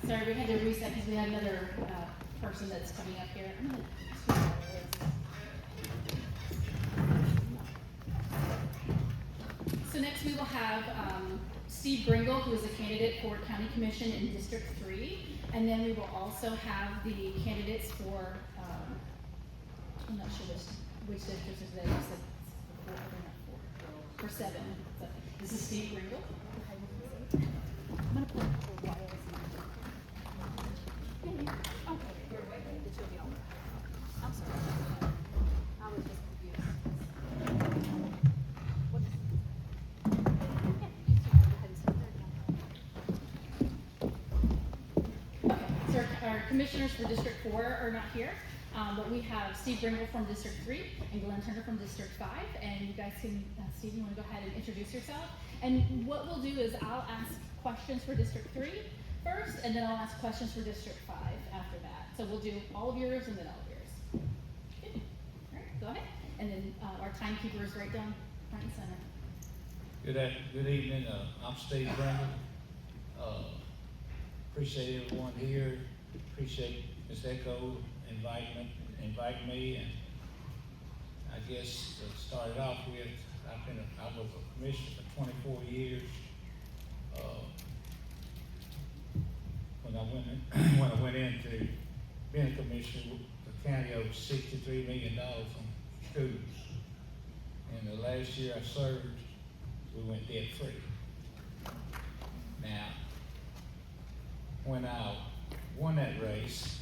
Sorry, we had to reset because we had another person that's coming up here. I'm gonna switch all of this. So next we will have Steve Bringle, who is a candidate for County Commission in District 3. And then we will also have the candidates for, I'm not sure which districts is that. You said four, not four. For 7. So this is Steve Bringle. I'm gonna pull up the wireless. I'm sorry. I was just confused. What is Okay, so our commissioners for District 4 are not here, but we have Steve Bringle from District 3 and Glenn Turner from District 5, and you guys can, Steve, you want to go ahead and introduce yourself? And what we'll do is I'll ask questions for District 3 first, and then I'll ask questions for District 5 after that. So we'll do all of yours and then all of yours. Good. All right, go ahead. And then our timekeeper is right down front and center. Good evening. I'm Steve Bringle. Appreciate everyone here. Appreciate Ms. Echo inviting me. And I guess to start it off with, I was a commissioner for 24 years. When I went into being a commissioner, the county owed $63 million on schools. And the last year I served, we went debt free. Now, when I won that race,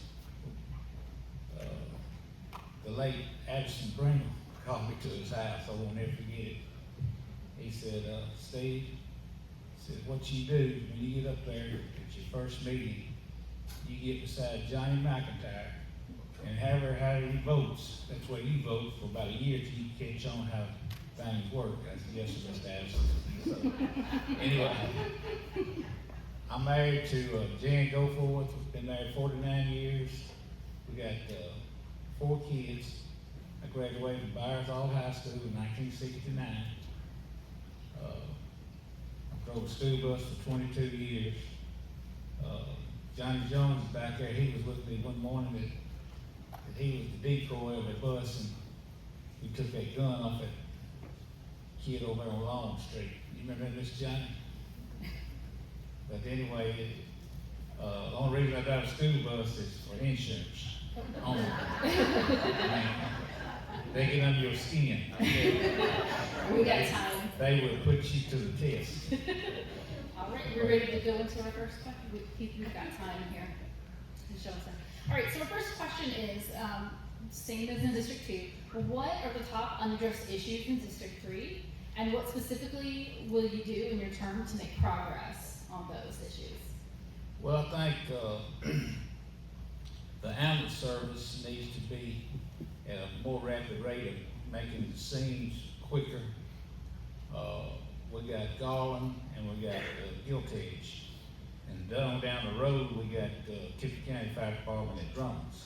the late Addison Bringle called me to his house. I won't ever forget it. He said, Steve, what you do when you get up there at your first meeting, you get beside Johnny McIntyre and have her how he votes. That's why you vote for about a year till you catch on how things work. I said, yes, Mr. Addison. So, anyway, I'm married to Jan Goforth. Been married 49 years. We got 4 kids. I graduated from Byers Hall High School in 1969. I drove a school bus for 22 years. Johnny Jones is back there. He was with me one morning that he was the decoy of the bus, and we took that gun off that kid over there on Long Street. You remember this, Johnny? But anyway, the only reason I drive a school bus is for insurance. Only. They get under your skin. We got time. They will put you to the test. All right, we're ready to go into our first question. We've got time here to show us that. All right, so our first question is, same as in District 2, what are the top unaddressed issues in District 3? And what specifically will you do in your term to make progress on those issues? Well, I think the ambulance service needs to be at a more rapid rate of making the scenes quicker. We got Garland and we got Giltage. And down the road, we got Tipton County Fire Department at Drums.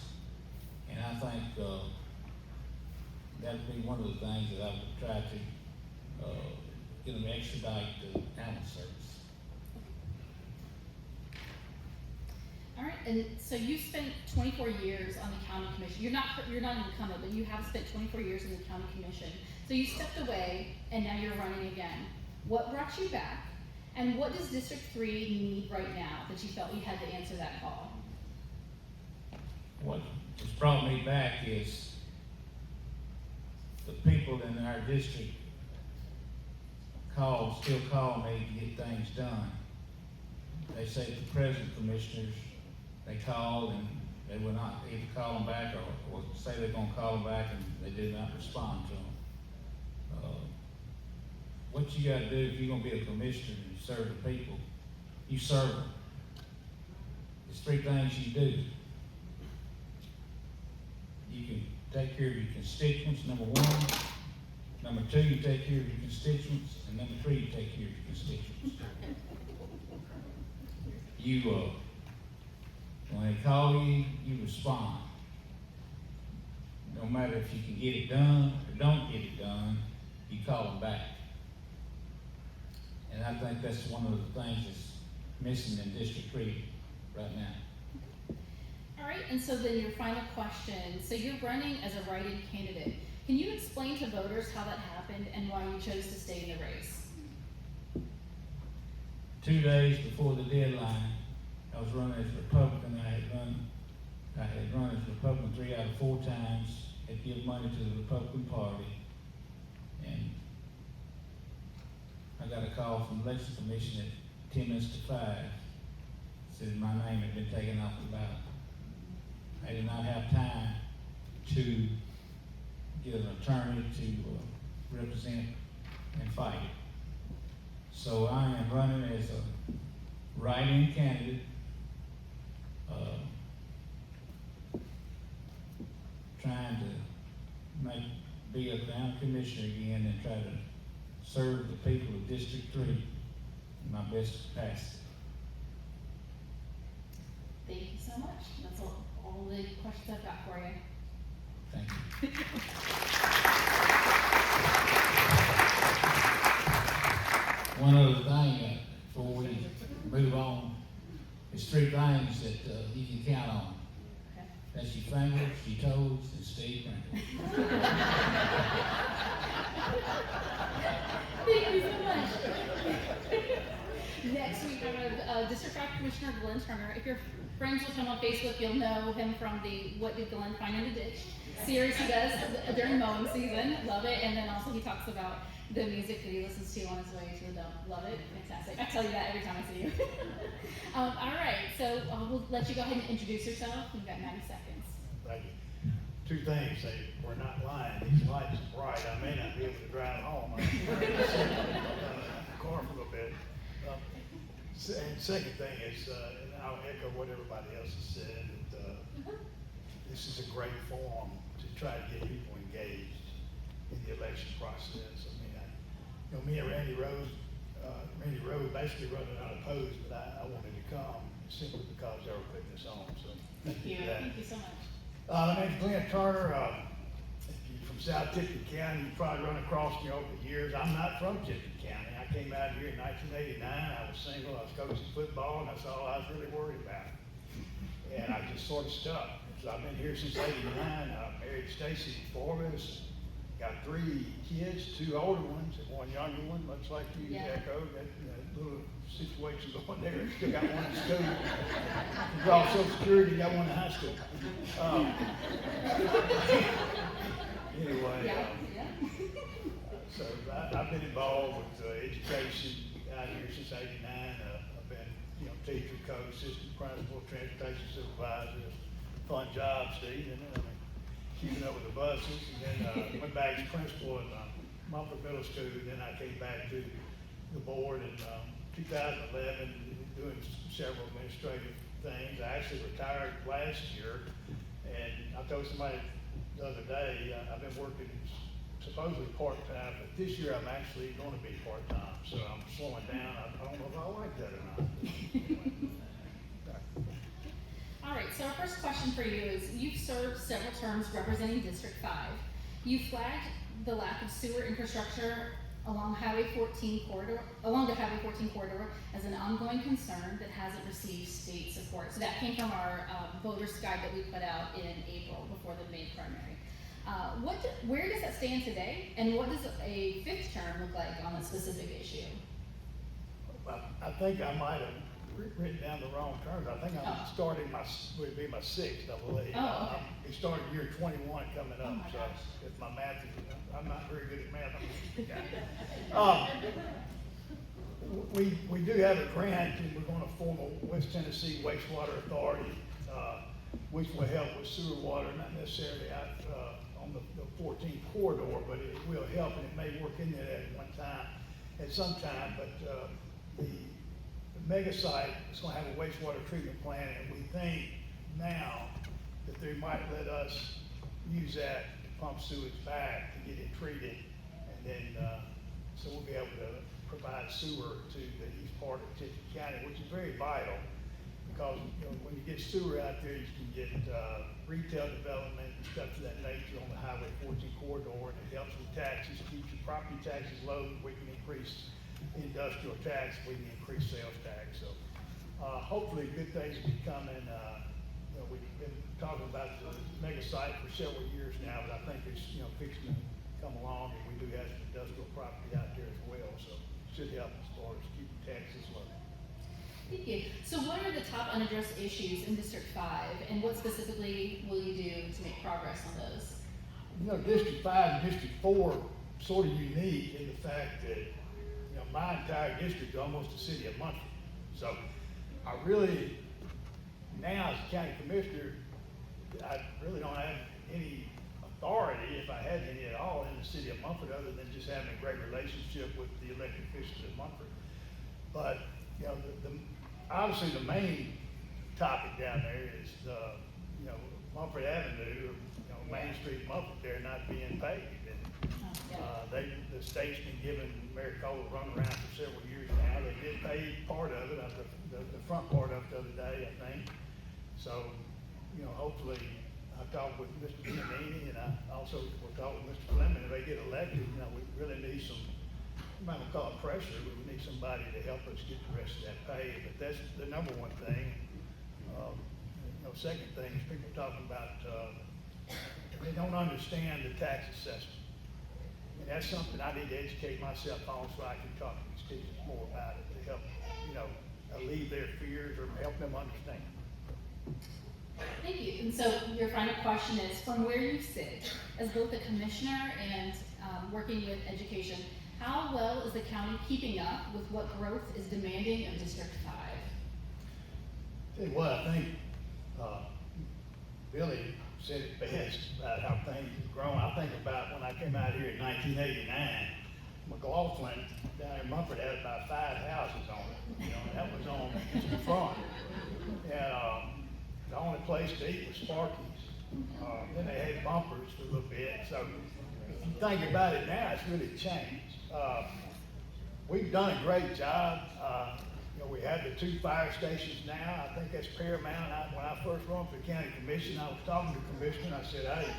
And I think, that'd be one of the things that I would try to, get them to expedite the ambulance service. All right, and so you spent 24 years on the county commission. You're not an incumbent, but you have spent 24 years in the county commission. So you stepped away, and now you're running again. What brought you back, and what does District 3 need right now that you felt you had to answer that call? What has brought me back is the people in our district still call me to get things done. They say the present commissioners, they call and they will not either call them back or say they're gonna call them back and they did not respond to them. What you gotta do if you're gonna be a commissioner and serve the people, you serve them. There's three things you do. You can take care of your constituents, number one. Number two, you take care of your constituents. And number three, you take care of your constituents. When they call you, you respond. No matter if you can get it done or don't get it done, you call them back. And I think that's one of the things that's missing in District 3 right now. All right, and so then your final question. So you're running as a write-in candidate. Can you explain to voters how that happened and why you chose to stay in the race? 2 days before the deadline, I was running as Republican. I had run as Republican 3 out of 4 times, had given money to the Republican Party, and I got a call from the Election Commission at 10 minutes to 5, said my name had been taken off the ballot. I did not have time to get an attorney to represent and fight. So I am running as a write-in candidate, trying to be a county commissioner again and try to serve the people of District 3 in my best capacity. Thank you so much. That's all the questions I've got for you. Thank you. One other thing before we move on, there's 3 things that you can count on. Okay. That's your fingers, your toes, and Steve Franklin. Thank you so much. Next week, I have District 5 Commissioner Glenn Turner. If you're friends with him on Facebook, you'll know him from the What Did Glenn Find in the Ditch series he does during mowing season. Love it. And then also he talks about the music that he listens to on his way to the dump. Love it. Fantastic. I tell you that every time I see you. All right. So we'll let you go ahead and introduce yourself. You've got 90 seconds. Thank you. 2 things. We're not lying. These lights are bright. I may not be able to drive home. I'm in the car for a little bit. And second thing is, and I'll echo what everybody else has said, that this is a great forum to try to get people engaged in the election process. I mean, me and Randy Rose basically running unopposed, but I wanted to come simply because they were putting this on. So Thank you. for that. Thank you so much. My name's Glenn Turner. If you're from South Tipton County, you've probably run across me over the years. I'm not from Tipton County. I came out here in 1989. I was single. I was coaching football, and that's all I was really worried about. And I just sort of stuck. So I've been here since '89. I married Stacy Forbes. Got 3 kids, 2 older ones and 1 younger one, much like you echoed. That little situation going there. Still got one in school. You draw Social Security, got one in high school. Anyway, so I've been involved with education out here since '89. I've been, teacher, coach, assistant principal, transportation supervisor. Fun job, Steve, and then keeping up with the buses, and then went back as principal in Mumford Middle School. Then I came back to the board in 2011, doing several administrative things. I actually retired last year, and I told somebody the other day, I've been working supposedly part-time, but this year I'm actually going to be part-time, so I'm slowing down. I don't know if I like that or not. All right, so our first question for you is, you've served several terms representing District 5. You flagged the lack of sewer infrastructure along the Highway 14 corridor as an ongoing concern that hasn't received state support. So that came from our voters guide that we put out in April before the May primary. Where does that stand today, and what does a fifth term look like on a specific issue? Well, I think I might have written down the wrong terms. I think I'm Oh. starting would be my sixth, I believe. Oh, okay. We started year 21 coming Oh, up, my so gosh. if my math is, I'm not very good at math. We do have a grant, and we're gonna form a West Tennessee Wastewater Authority, which will help with sewer water, not necessarily out, on the 14 corridor, but it will help, and it may work in there at some time, but, the mega site is gonna have a wastewater treatment plant, and we think now that they might let us use that to pump sewage back to get it treated, and then, so we'll be able to provide sewer to the east part of Tipton County, which is very vital, because, when you get sewer out there, you can get, retail development and stuff of that nature on the Highway 14 corridor, and it helps with taxes, keeps your property taxes low, we can increase industrial tax, we can increase sales tax, so, hopefully good things will be coming. We've been talking about the mega site for several years now, but I think it's, fixing to come along, and we do have some industrial property out there as well, so it should help as far as keeping taxes low. Thank you. So what are the top unaddressed issues in District 5, and what specifically will you do to make progress on those? District 5 and District 4 sort of unique in the fact that, my entire district is almost the city of Munford. So I really, now as a county commissioner, I really don't have any authority, if I had any at all, in the city of Munford, other than just having a great relationship with the elected officials of Munford. But, obviously the main topic down there is, Munford Avenue, Main Street, Munford, there not being paved. And, the state's been giving Mary Cole a runaround for several years now. They did pave part of it, the front part of it the other day, I think. So, hopefully, I talked with Mr. Giannini, and I also will talk with Mr. Fleming. If they get elected, we really need some, I'm not gonna call it pressure, but we need somebody to help us get the rest of that paved. But that's the number one thing. Second thing is people talking about, they don't understand the tax assessment. And that's something I need to educate myself on, so I can talk to these students more about it, to help, alleviate their fears or help them understand. Thank you. And so your final question is, from where you sit as both a commissioner and working with education, how well is the county keeping up with what growth is demanding of District 5? Tell you what, I think, Billy said it best about how things have grown. I think about when I came out here in 1989, McLaughlin down in Munford had about 5 houses on it, and that was on just the front. And the only place to eat was Sparky's. Then they had bumpers for a little bit. So if you think about it now, it's really changed. We've done a great job. We have the 2 fire stations now. I think that's paramount. When I first run for the county commission, I was talking to the commissioner, and I said, hey,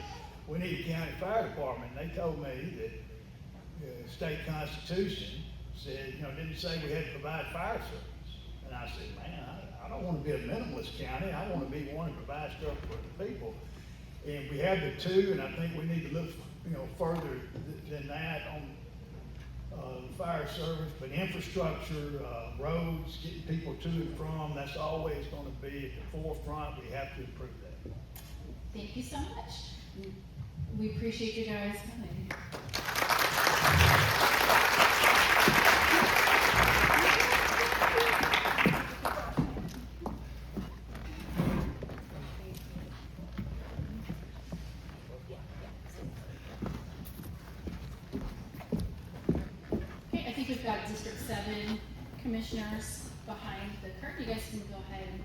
we need a county fire department. And they told me that the state constitution said, didn't say we had to provide fire service. And I said, man, I don't want to be a minimalist county. I want to be one to provide stuff for the people. And we have the 2, and I think we need to look, further than that on fire service, but infrastructure, roads, getting people to and from, that's always going to be at the forefront. We have to improve that. Thank you so much. We appreciate you guys coming. Okay, I think we've got District 7 commissioners behind the curtain. You guys can go ahead and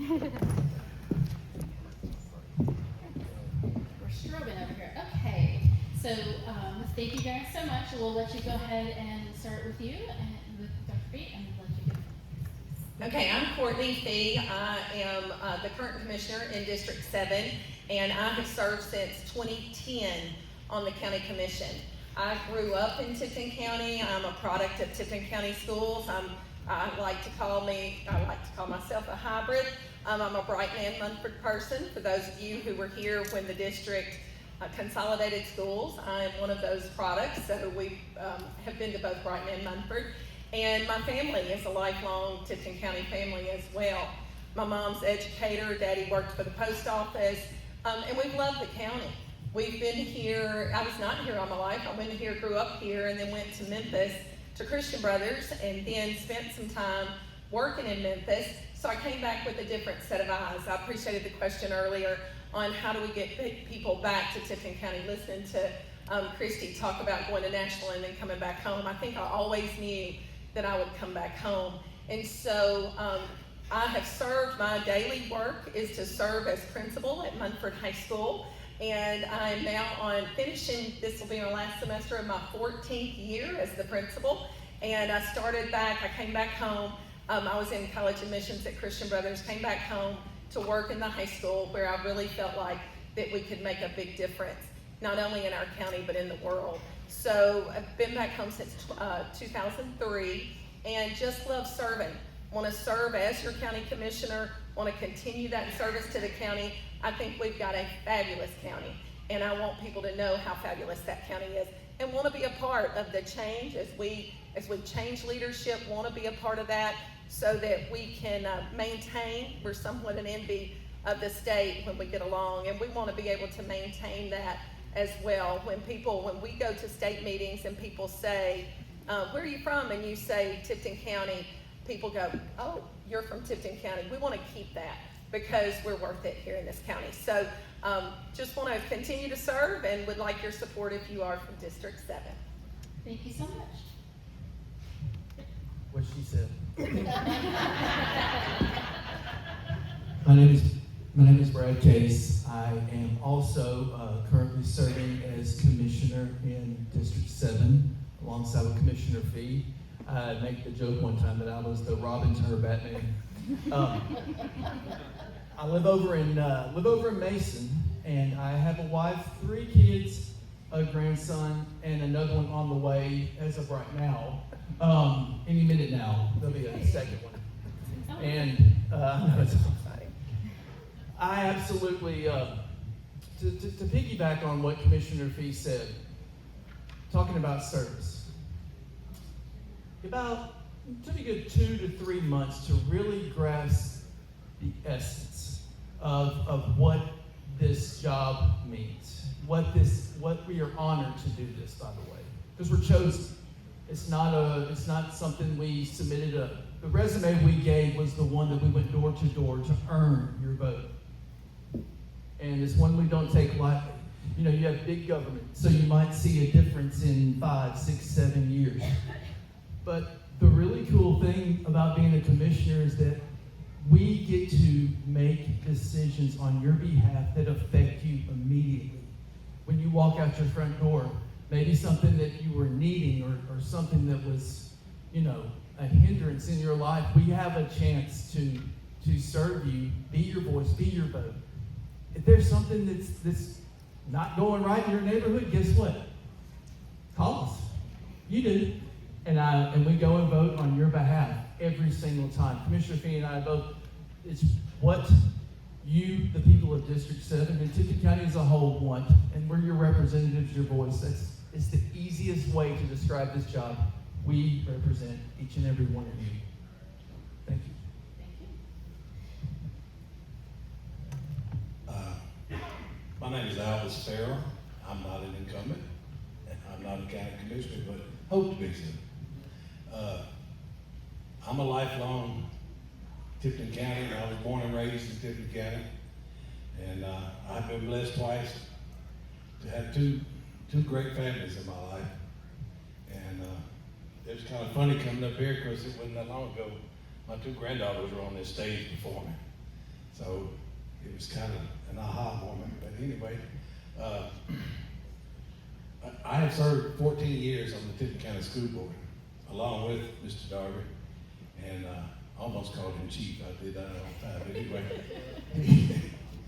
We're strobing over here. Okay, so thank you guys so much. We'll let you go ahead and start with you and with Dr. Fee and let you go. Okay, I'm Courtney Fee. I am the current commissioner in District 7, and I have served since 2010 on the county commission. I grew up in Tipton County. I'm a product of Tipton County schools. I like to call myself a hybrid. I'm a Bright Man Munford person. For those of you who were here when the district consolidated schools, I am one of those products. So we have been to both Bright Man Munford. And my family is a lifelong Tipton County family as well. My mom's an educator, Daddy worked for the post office, and we've loved the county. We've been here, I was not here all my life. I went here, grew up here, and then went to Memphis to Christian Brothers, and then spent some time working in Memphis. So I came back with a different set of eyes. I appreciated the question earlier on how do we get people back to Tipton County, listening to Christy talk about going to Nashville and then coming back home. I think I always knew that I would come back home. And so I have served, my daily work is to serve as principal at Munford High School. And I am now on finishing, this will be my last semester of my 14th year as the principal. And I came back home. I was in college admissions at Christian Brothers, came back home to work in the high school where I really felt like that we could make a big difference, not only in our county, but in the world. So I've been back home since 2003 and just love serving. Want to serve as your county commissioner, want to continue that service to the county. I think we've got a fabulous county, and I want people to know how fabulous that county is and want to be a part of the change as we change leadership, want to be a part of that so that we can maintain. We're somewhat an envy of the state when we get along, and we want to be able to maintain that as well. When we go to state meetings and people say, where are you from? And you say Tipton County, people go, oh, you're from Tipton County. We want to keep that because we're worth it here in this county. So just want to continue to serve and would like your support if you are from District 7. Thank you so much. What she said. My name is Brad Case. I am also currently serving as commissioner in District 7 alongside with Commissioner Fee. I make the joke one time that I was the Robin to her Batman. I live over in Mason, and I have a wife, 3 kids, a grandson, and another one on the way as of right now. Any minute now, there'll be a second one. And I know it's exciting. I absolutely, to piggyback on what Commissioner Fee said, talking about service. It took a good 2 to 3 months to really grasp the essence of what this job means, what we are honored to do this, by the way, because we're chosen. It's not something we submitted. The resume we gave was the one that we went door to door to earn your vote, and it's one we don't take lightly. You know, you have big government, so you might see a difference in 5, 6, 7 years. But the really cool thing about being a commissioner is that we get to make decisions on your behalf that affect you immediately. When you walk out your front door, maybe something that you were needing or something that was, a hindrance in your life, we have a chance to serve you, be your voice, be your vote. If there's something that's not going right in your neighborhood, guess what? Call us. You do. And we go and vote on your behalf every single time. Commissioner Fee and I both, it's what you, the people of District 7, and Tipton County as a whole want, and we're your representatives, your voice. It's the easiest way to describe this job. We represent each and every one of you. Thank you. My name is Alvis Farrell. I'm not an incumbent, and I'm not a county commissioner, but hope to be soon. I'm a lifelong Tipton County. I was born and raised in Tipton County, and I've been blessed twice to have two great families in my life. And it was kind of funny coming up here because it wasn't that long ago. My 2 granddaughters were on this stage before me. So it was kind of an aha moment. But anyway, I have served 14 years on the Tipton County School Board, along with Mr. Darby, and I almost called him chief. I did that all the time. But anyway,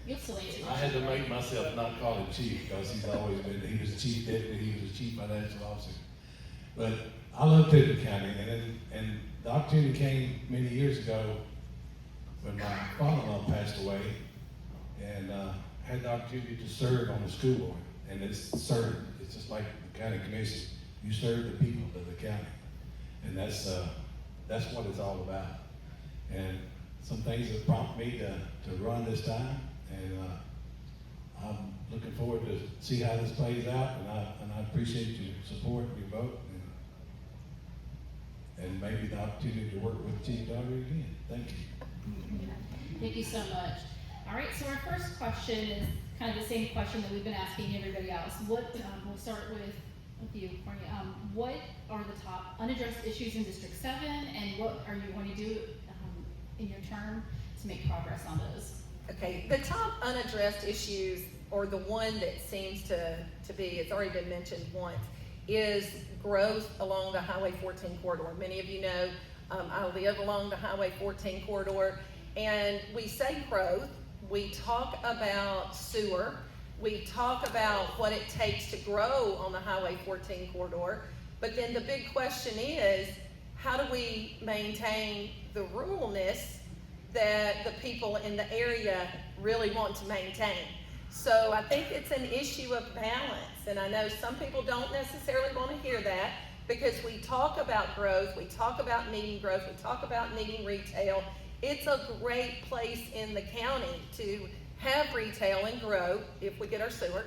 You'll still answer. I had to make myself not call him chief because he was the chief deputy, he was the chief financial officer. But I love Tipton County, and the opportunity came many years ago when my father-in-law passed away, and had the opportunity to serve on the school board. And it's just like the county commission. You serve the people of the county, and that's what it's all about. And some things that prompt me to run this time, and I'm looking forward to see how this plays out. And I appreciate your support, your vote, and maybe the opportunity to work with Chief Darby again. Thank you. Thank you so much. All right, so our first question is kind of the same question that we've been asking everybody else. We'll start with you, Courtney. What are the top unaddressed issues in District 7, and what are you going to do in your term to make progress on those? Okay, the top unaddressed issues, or the one that seems to be, it's already been mentioned once, is growth along the Highway 14 corridor. Many of you know I live along the Highway 14 corridor, and we say growth, we talk about sewer, we talk about what it takes to grow on the Highway 14 corridor, but then the big question is, how do we maintain the ruralness that the people in the area really want to maintain? So I think it's an issue of balance, and I know some people don't necessarily want to hear that, because we talk about growth, we talk about needing growth, we talk about needing retail. It's a great place in the county to have retail and grow if we get our sewer.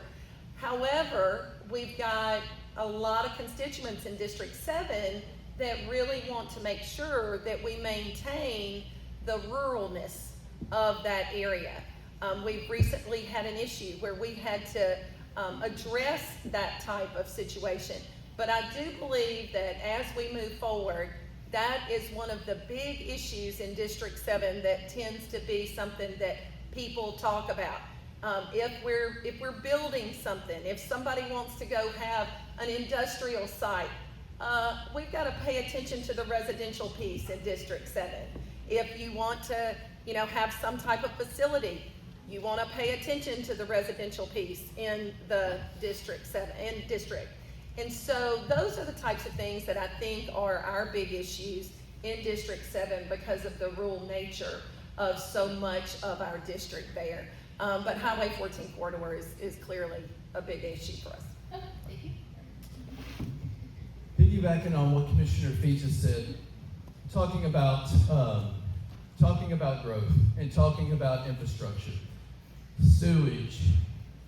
However, we've got a lot of constituents in District 7 that really want to make sure that we maintain the ruralness of that area. We've recently had an issue where we had to address that type of situation. But I do believe that as we move forward, that is one of the big issues in District 7 that tends to be something that people talk about. If we're building something, if somebody wants to go have an industrial site, we've got to pay attention to the residential piece in District 7. If you want to, have some type of facility, you want to pay attention to the residential piece in the District 7 district. And so those are the types of things that I think are our big issues in District 7 because of the rural nature of so much of our district there. But Highway 14 corridor is clearly a big issue for us. Okay, thank you. Piggybacking on what Commissioner Fee just said, talking about growth and talking about infrastructure, sewage.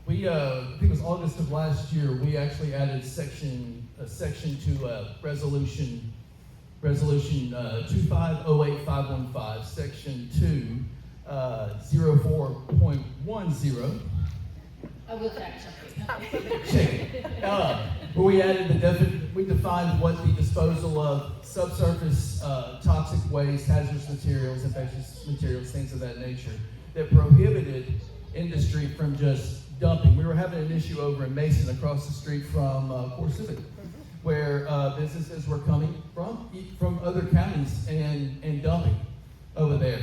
We, I think it was August of last year, we actually added a section to resolution 2508515, section 2, 04.10. I will fact check it. Check it. Where we added we defined what the disposal of subsurface toxic waste, hazardous materials, infectious materials, things of that nature, that prohibited industry from just dumping. We were having an issue over in Mason across the street from Core Civic, where businesses were coming from other counties and dumping over there.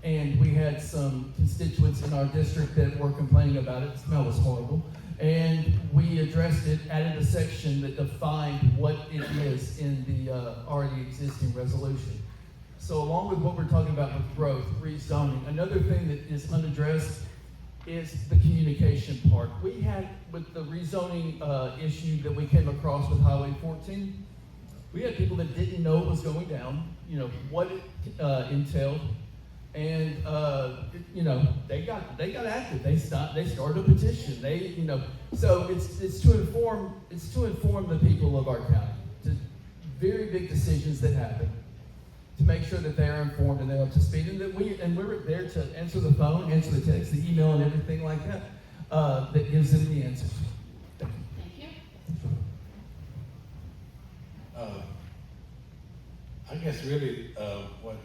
And we had some constituents in our district that were complaining about it. The smell was horrible. And we addressed it, added a section that defined what it is in the already existing resolution. So along with what we're talking about with growth, rezoning, another thing that is unaddressed is the communication part. We had, with the rezoning issue that we came across with Highway 14, we had people that didn't know what was going down, what it entailed, and they got active. They started a petition. So it's to inform the people of our county. Very big decisions that happen, to make sure that they are informed and they're up to speed, and that we're there to answer the phone, answer the text, the email, and everything like that that gives them the answers. Thank you. I guess really what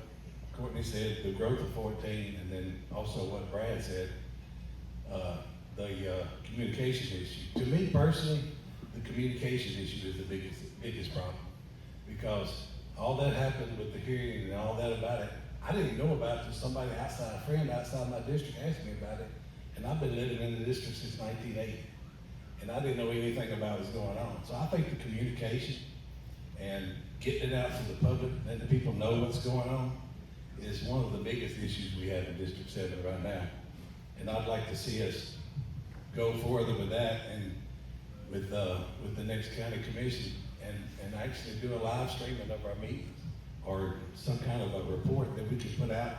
Courtney said, the growth of 14, and then also what Brad said, the communication issue. To me personally, the communication issue is the biggest problem, because all that happened with the hearing and all that about it, I didn't know about it until somebody outside, a friend outside my district asked me about it, and I've been living in the district since 1980, and I didn't know anything about what's going on. So I think the communication and getting it out to the public, letting the people know what's going on, is one of the biggest issues we have in District 7 right now. And I'd like to see us go further with that and with the next county commission and actually do a live streaming of our meetings or some kind of a report that we can put out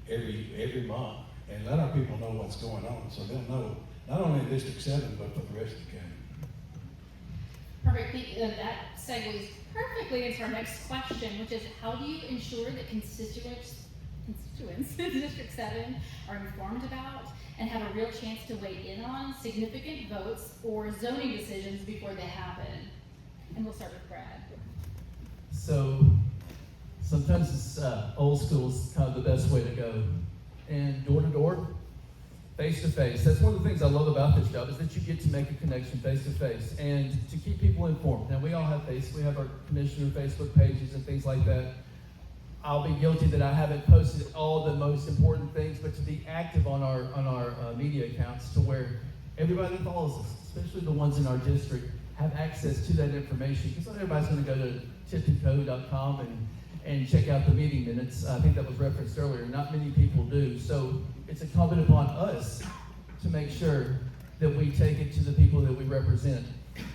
every month and let our people know what's going on, so they'll know, not only in District 7, but for the rest of the county. Perfect. That segues perfectly into our next question, which is how do you ensure that constituents in District 7 are informed about and have a real chance to weigh in on significant votes or zoning decisions before they happen? And we'll start with Brad. So sometimes it's old school is kind of the best way to go. And door to door, face to face. That's one of the things I love about this job is that you get to make a connection face to face and to keep people informed. Now we all have we have our commissioner Facebook pages and things like that. I'll be guilty that I haven't posted all the most important things, but to be active on our media accounts to where everybody that follows us, especially the ones in our district, have access to that information. Because not everybody's going to go to tiptonco.com and check out the meeting minutes. I think that was referenced earlier. Not many people do. So it's incumbent upon us to make sure that we take it to the people that we represent.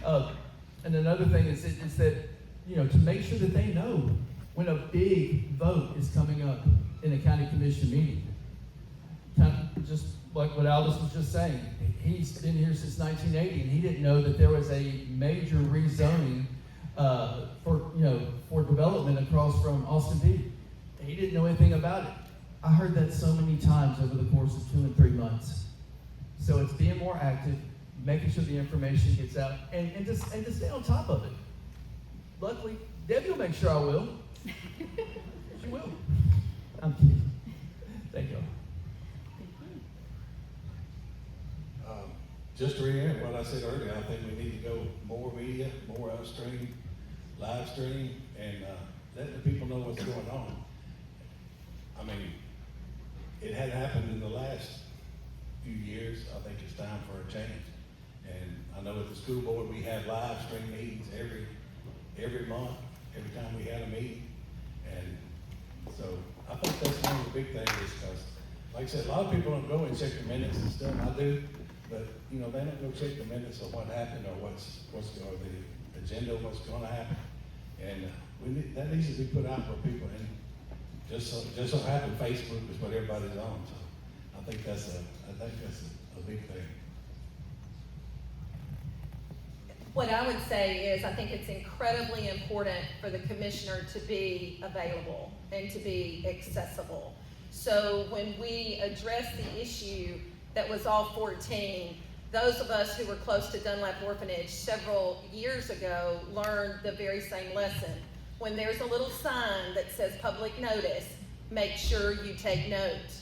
And another thing is that, to make sure that they know when a big vote is coming up in a county commission meeting. Just like what Aldous was just saying, he's been here since 1980 and he didn't know that there was a major rezoning for development across from Austin Peay. He didn't know anything about it. I heard that so many times over the course of 2 and 3 months. So it's being more active, making sure the information gets out, and to stay on top of it. Luckily, Debbie will make sure I will. She will. I'm kidding. Thank you. Just to reiterate what I said earlier, I think we need to go more media, more upstream, live stream, and let the people know what's going on. I mean, it had happened in the last few years. I think it's time for a change. And I know at the school board we have live stream meetings every month, every time we had a meeting. And so I think that's one of the big things because, like I said, a lot of people don't go and check the minutes and stuff. I do, but they don't go check the minutes of what happened or what's going on, the agenda, what's going to happen. And that needs to be put out for people. And just so happen Facebook is what everybody's on. So I think that's a big thing. What I would say is I think it's incredibly important for the commissioner to be available and to be accessible. So when we address the issue that was all 14, those of us who were close to Dunlap Orphanage several years ago learned the very same lesson. When there's a little sign that says public notice, make sure you take note.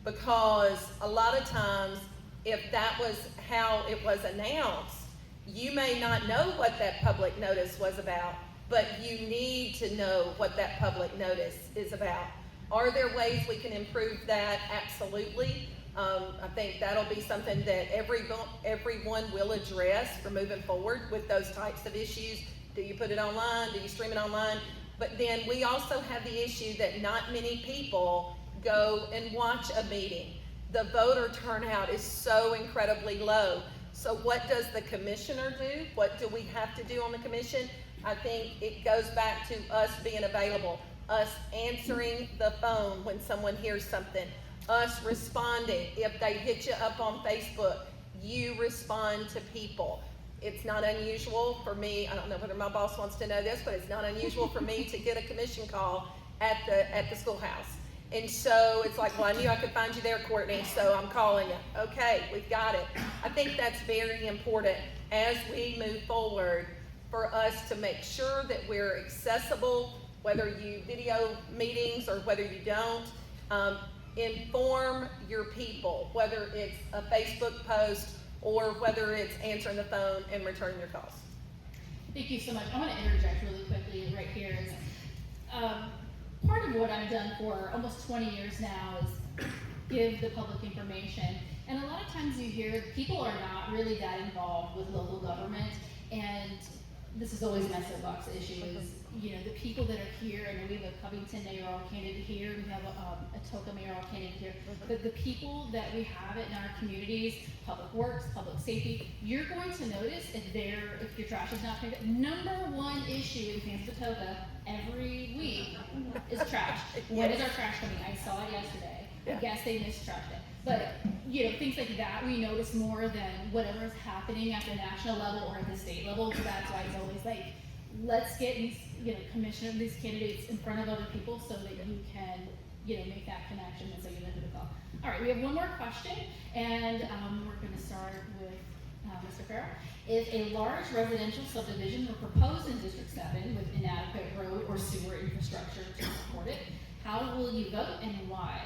Because a lot of times, if that was how it was announced, you may not know what that public notice was about, but you need to know what that public notice is about. Are there ways we can improve that? Absolutely. I think that'll be something that everyone will address for moving forward with those types of issues. Do you put it online? Do you stream it online? But then we also have the issue that not many people go and watch a meeting. The voter turnout is so incredibly low. So what does the commissioner do? What do we have to do on the commission? I think it goes back to us being available, us answering the phone when someone hears something, us responding. If they hit you up on Facebook, you respond to people. It's not unusual for me, I don't know whether my boss wants to know this, but it's not unusual for me to get a commission call at the schoolhouse. And so it's like, well, I knew I could find you there, Courtney, so I'm calling you. Okay, we've got it. I think that's very important as we move forward for us to make sure that we're accessible, whether you video meetings or whether you don't. Inform your people, whether it's a Facebook post or whether it's answering the phone and returning your calls. Thank you so much. I want to interject really quickly right here. Is, part of what I've done for almost 20 years now is give the public information. And a lot of times you hear people are not really that involved with local government, and this is always my soapbox issue is, you know, the people that are here, and we have a Covington mayoral candidate here, we have a Toka mayoral candidate here, but the people that we have in our communities, public works, public safety, you're going to notice if your trash is not picked up. Number one issue in Kansas-Toka every week is trash. When is our trash coming? I saw it yesterday. I guess they missed trash day. But, you know, things like that we notice more than whatever is happening at the national level or at the state level. So that's why it's always like, let's get these, you know, commissioner, these candidates in front of other people so that you can, you know, make that connection and so you know who to call. All right, we have one more question, and we're going to start with Mr. Farrell. If a large residential subdivision were proposed in District 7 with inadequate road or sewer infrastructure to support it, how will you vote and why?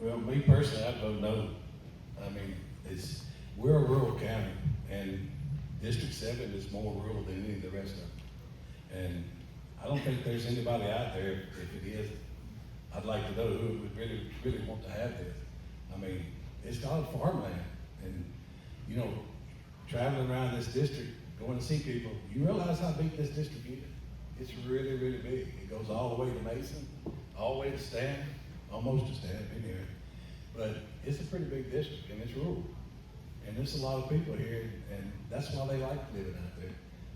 Well, me personally, I'd vote no. I mean, we're a rural county, and District 7 is more rural than any of the rest of them. And I don't think there's anybody out there, if it is, I'd like to know who would really want to have this. I mean, it's called farmland, and, you know, traveling around this district, going to see people, you realize how big this district is? It's really, really big. It goes all the way to Mason, all the way to Stanton, almost to Stanton anyway. But it's a pretty big district, and it's rural. And there's a lot of people here, and that's why they like living out there.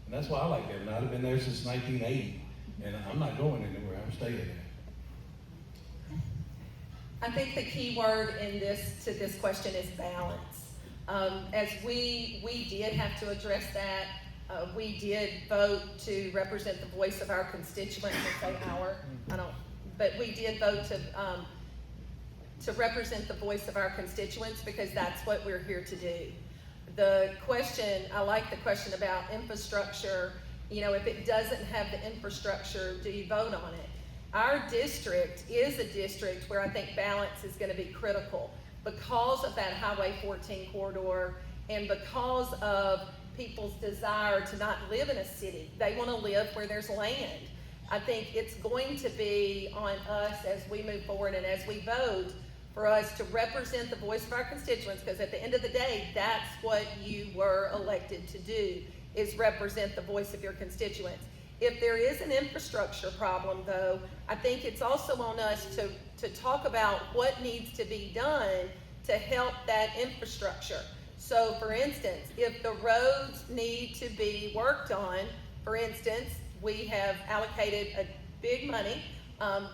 And that's why I like living. I've been there since 1980, and I'm not going anywhere. I'm staying there. I think the key word in this question is balance. As we did have to address that, we did vote to represent the voice of our constituents. And say our, but we did vote to represent the voice of our constituents because that's what we're here to do. The question, I like the question about infrastructure. You know, if it doesn't have the infrastructure, do you vote on it? Our district is a district where I think balance is going to be critical because of that Highway 14 corridor and because of people's desire to not live in a city. They want to live where there's land. I think it's going to be on us as we move forward and as we vote for us to represent the voice of our constituents, because at the end of the day, that's what you were elected to do, is represent the voice of your constituents. If there is an infrastructure problem, though, I think it's also on us to talk about what needs to be done to help that infrastructure. So, for instance, if the roads need to be worked on, for instance, we have allocated a big money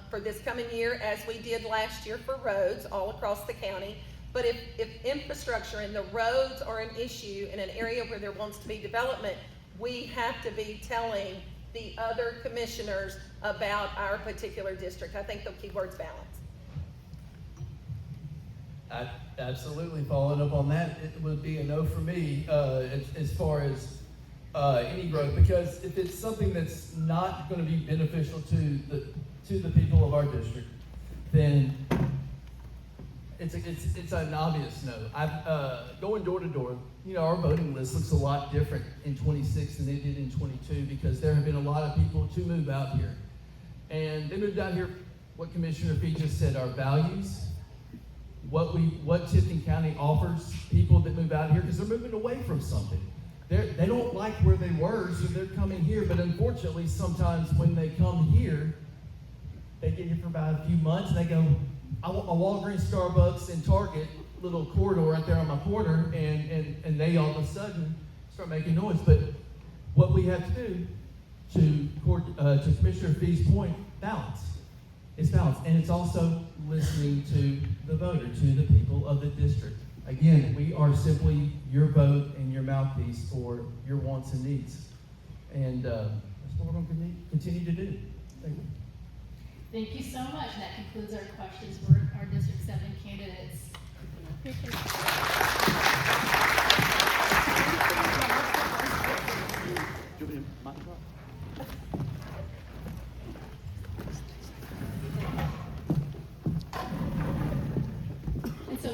for this coming year, as we did last year for roads all across the county. But if infrastructure and the roads are an issue in an area where there wants to be development, we have to be telling the other commissioners about our particular district. I think the key word's balance. Absolutely, following up on that, it would be a no for me as far as any growth, because if it's something that's not going to be beneficial to the people of our district, then it's an obvious no. I've going door to door. You know, our voting list looks a lot different in 26 than it did in 22 because there have been a lot of people to move out here, and they moved out here. What Commissioner Fee just said, our values, what Tipton County offers people that move out here, because they're moving away from something. They don't like where they were, so they're coming here. But unfortunately, sometimes when they come here, they get here for about a few months, and they go, I want a Walgreens, Starbucks, and Target little corridor right there on my corner, and they all of a sudden start making noise. But what we have to do, to Commissioner Fee's point, balance. It's balance, and it's also listening to the voter, to the people of the district. Again, we are simply your vote and your mouthpiece for your wants and needs. And that's what we're going to continue to do. Thank you. Thank you so much. That concludes our questions for our District 7 candidates.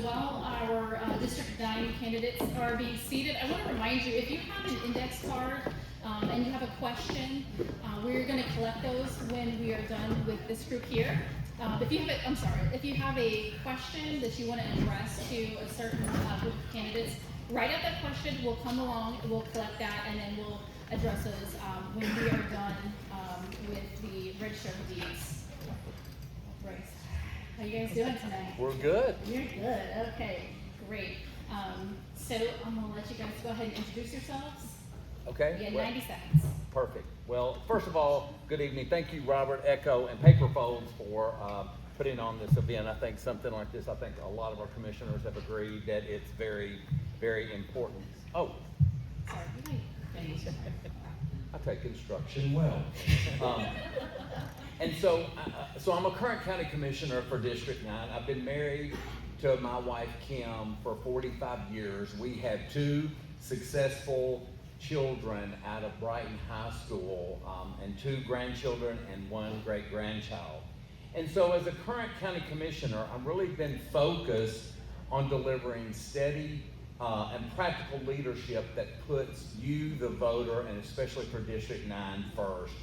while our District 9 candidates are being seated, I want to remind you, if you have an index card and you have a question, we're going to collect those when we are done with this group here. If you have a question that you want to address to a certain group of candidates, write out that question, we'll come along, and we'll collect that, and then we'll address those when we are done with the register of deeds. Right. How you guys doing tonight? We're good. You're good. Okay, great. So I'm gonna let you guys go ahead and introduce yourselves. Okay. You get well, 90 seconds. Perfect. Well, first of all, good evening. Thank you, Robert, Echo, and Paper Folds for putting on this event. I think something like this, I think a lot of our commissioners have agreed that it's very, very important. Oh. Sorry, you might finish. I take instruction well. And so I'm a current county commissioner for District 9. I've been married to my wife, Kim, for 45 years. We have 2 successful children out of Brighton High School, and 2 grandchildren and 1 great-grandchild. And so as a current county commissioner, I've really been focused on delivering steady and practical leadership that puts you, the voter, and especially for District 9 first.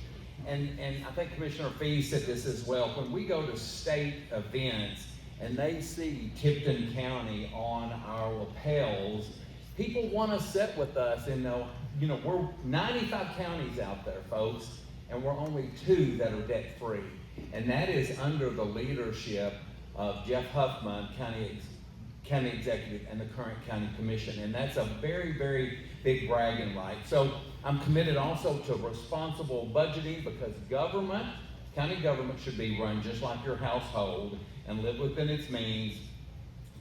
And I think Commissioner Fee said this as well. When we go to state events and they see Tipton County on our lapels, people want to sit with us and know, we're 95 counties out there, folks, and we're only 2 that are debt-free. And that is under the leadership of Jeff Huffman, County Executive, and the current County Commission. And that's a very, very big bragging right. So I'm committed also to responsible budgeting, because county government should be run just like your household and live within its means,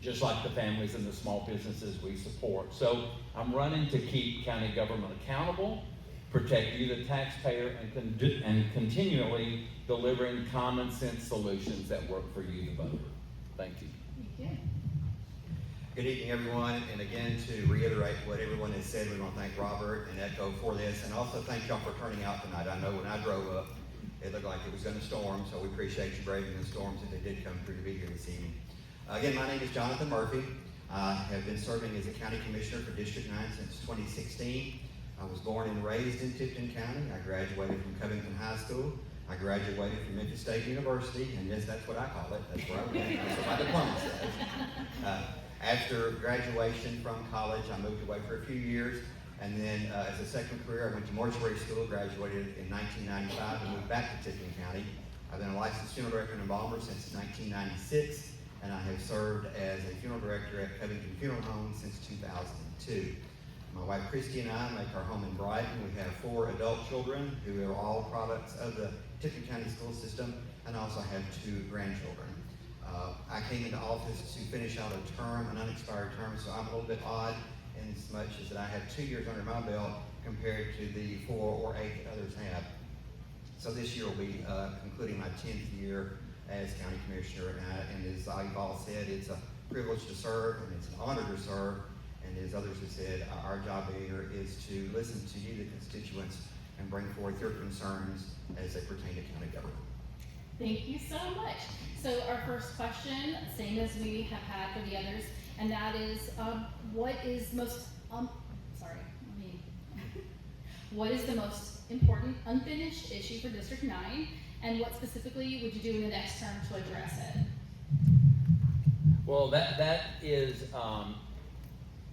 just like the families and the small businesses we support. So I'm running to keep county government accountable, protect you, the taxpayer, and continually delivering common sense solutions that work for you, the voter. Thank you. Thank you. Good evening, everyone, and again, to reiterate what everyone has said, we want to thank Robert and Echo for this, and also thank y'all for turning out tonight. I know when I drove up, it looked like it was going to storm, so we appreciate you braving the storms if they did come through to be here this evening. Again, my name is Jonathan Murphy. I have been serving as a county commissioner for District 9 since 2016. I was born and raised in Tipton County. I graduated from Covington High School. I graduated from Memphis State University, and yes, that's what I call it. That's where I went. That's what my diploma says. After graduation from college, I moved away for a few years, and then as a second career, I went to mortuary school, graduated in 1995, and moved back to Tipton County. I've been a licensed funeral director and embalmer since 1996, and I have served as a funeral director at Covington Funeral Home since 2002. My wife Christy and I make our home in Brighton. We have 4 adult children who are all products of the Tipton County school system, and I also have 2 grandchildren. I came into office to finish out a term, an unexpired term, so I'm a little bit odd in as much as that I have 2 years under my belt compared to the 4 or 8 that others have. So this year will be concluding my 10th year as county commissioner, and as I've all said, it's a privilege to serve and it's an honor to serve, and as others have said, our job here is to listen to you, the constituents, and bring forth your concerns as they pertain to county government. Thank you so much. So our first question, same as we have had for the others, and that is, what is the most important unfinished issue for District 9, and what specifically would you do in the next term to address it? Well, that is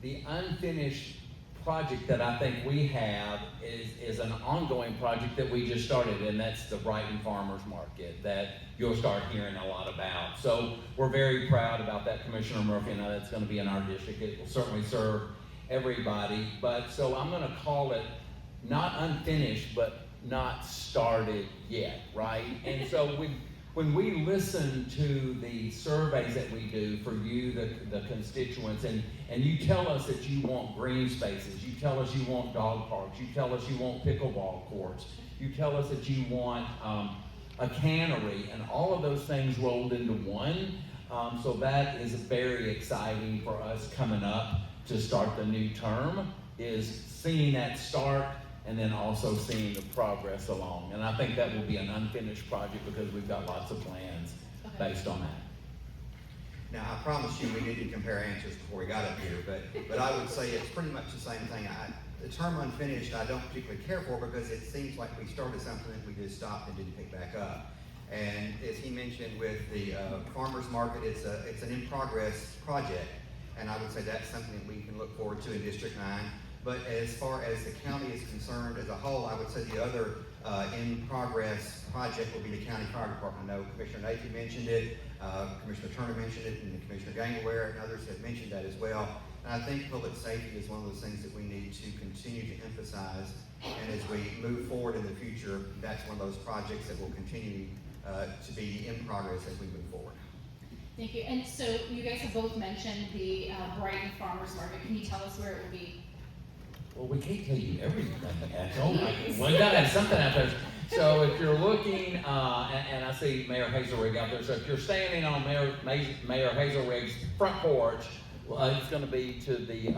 the unfinished project that I think we have is an ongoing project that we just started, and that's the Brighton Farmers Market that you'll start hearing a lot about. So we're very proud about that, Commissioner Murphy, and that's going to be in our district. It will certainly serve everybody, but so I'm going to call it not unfinished, but not started yet, right? And so when we listen to the surveys that we do for you, the constituents, and you tell us that you want green spaces, you tell us you want dog parks, you tell us you want pickleball courts, you tell us that you want a cannery, and all of those things rolled into one. So that is very exciting for us coming up to start the new term, is seeing that start and then also seeing the progress along. And I think that will be an unfinished project because we've got lots of plans based on that. Now, I promise you, we didn't compare answers before we got up here, but I would say it's pretty much the same thing. The term unfinished, I don't particularly care for because it seems like we started something that we just stopped and didn't pick back up. And as he mentioned with the farmers market, it's an in-progress project, and I would say that's something that we can look forward to in District 9. But as far as the county is concerned as a whole, I would say the other in-progress project will be the county fire department. I know Commissioner Nathan mentioned it, Commissioner Turner mentioned it, and Commissioner Gangleware and others have mentioned that as well. And I think public safety is one of those things that we need to continue to emphasize. And as we move forward in the future, that's one of those projects that will continue to be in progress as we move forward. Thank you. And so you guys have both mentioned the Brighton Farmers Market. Can you tell us where it will be? Well, we can't tell you everything, Axel. We gotta have something out there. So if you're looking, and I see Mayor Hazelrig out there, so if you're standing on Mayor Hazelrig's front porch, it's gonna be to the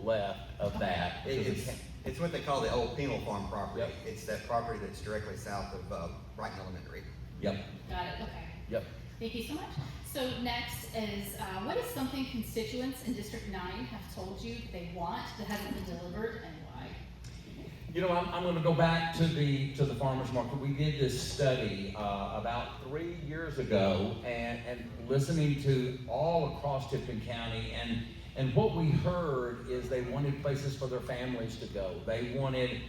left of that. It's what they call the old penal farm property. Yep. It's that property that's directly south of Brighton Elementary. Yep. Got it, okay. Yep. Thank you so much. So next is, what is something constituents in District 9 have told you they want that hasn't been delivered, and why? You know, I'm going to go back to the farmers market. We did this study about 3 years ago, and listening to all across Tipton County, and what we heard is they wanted places for their families to go. They wanted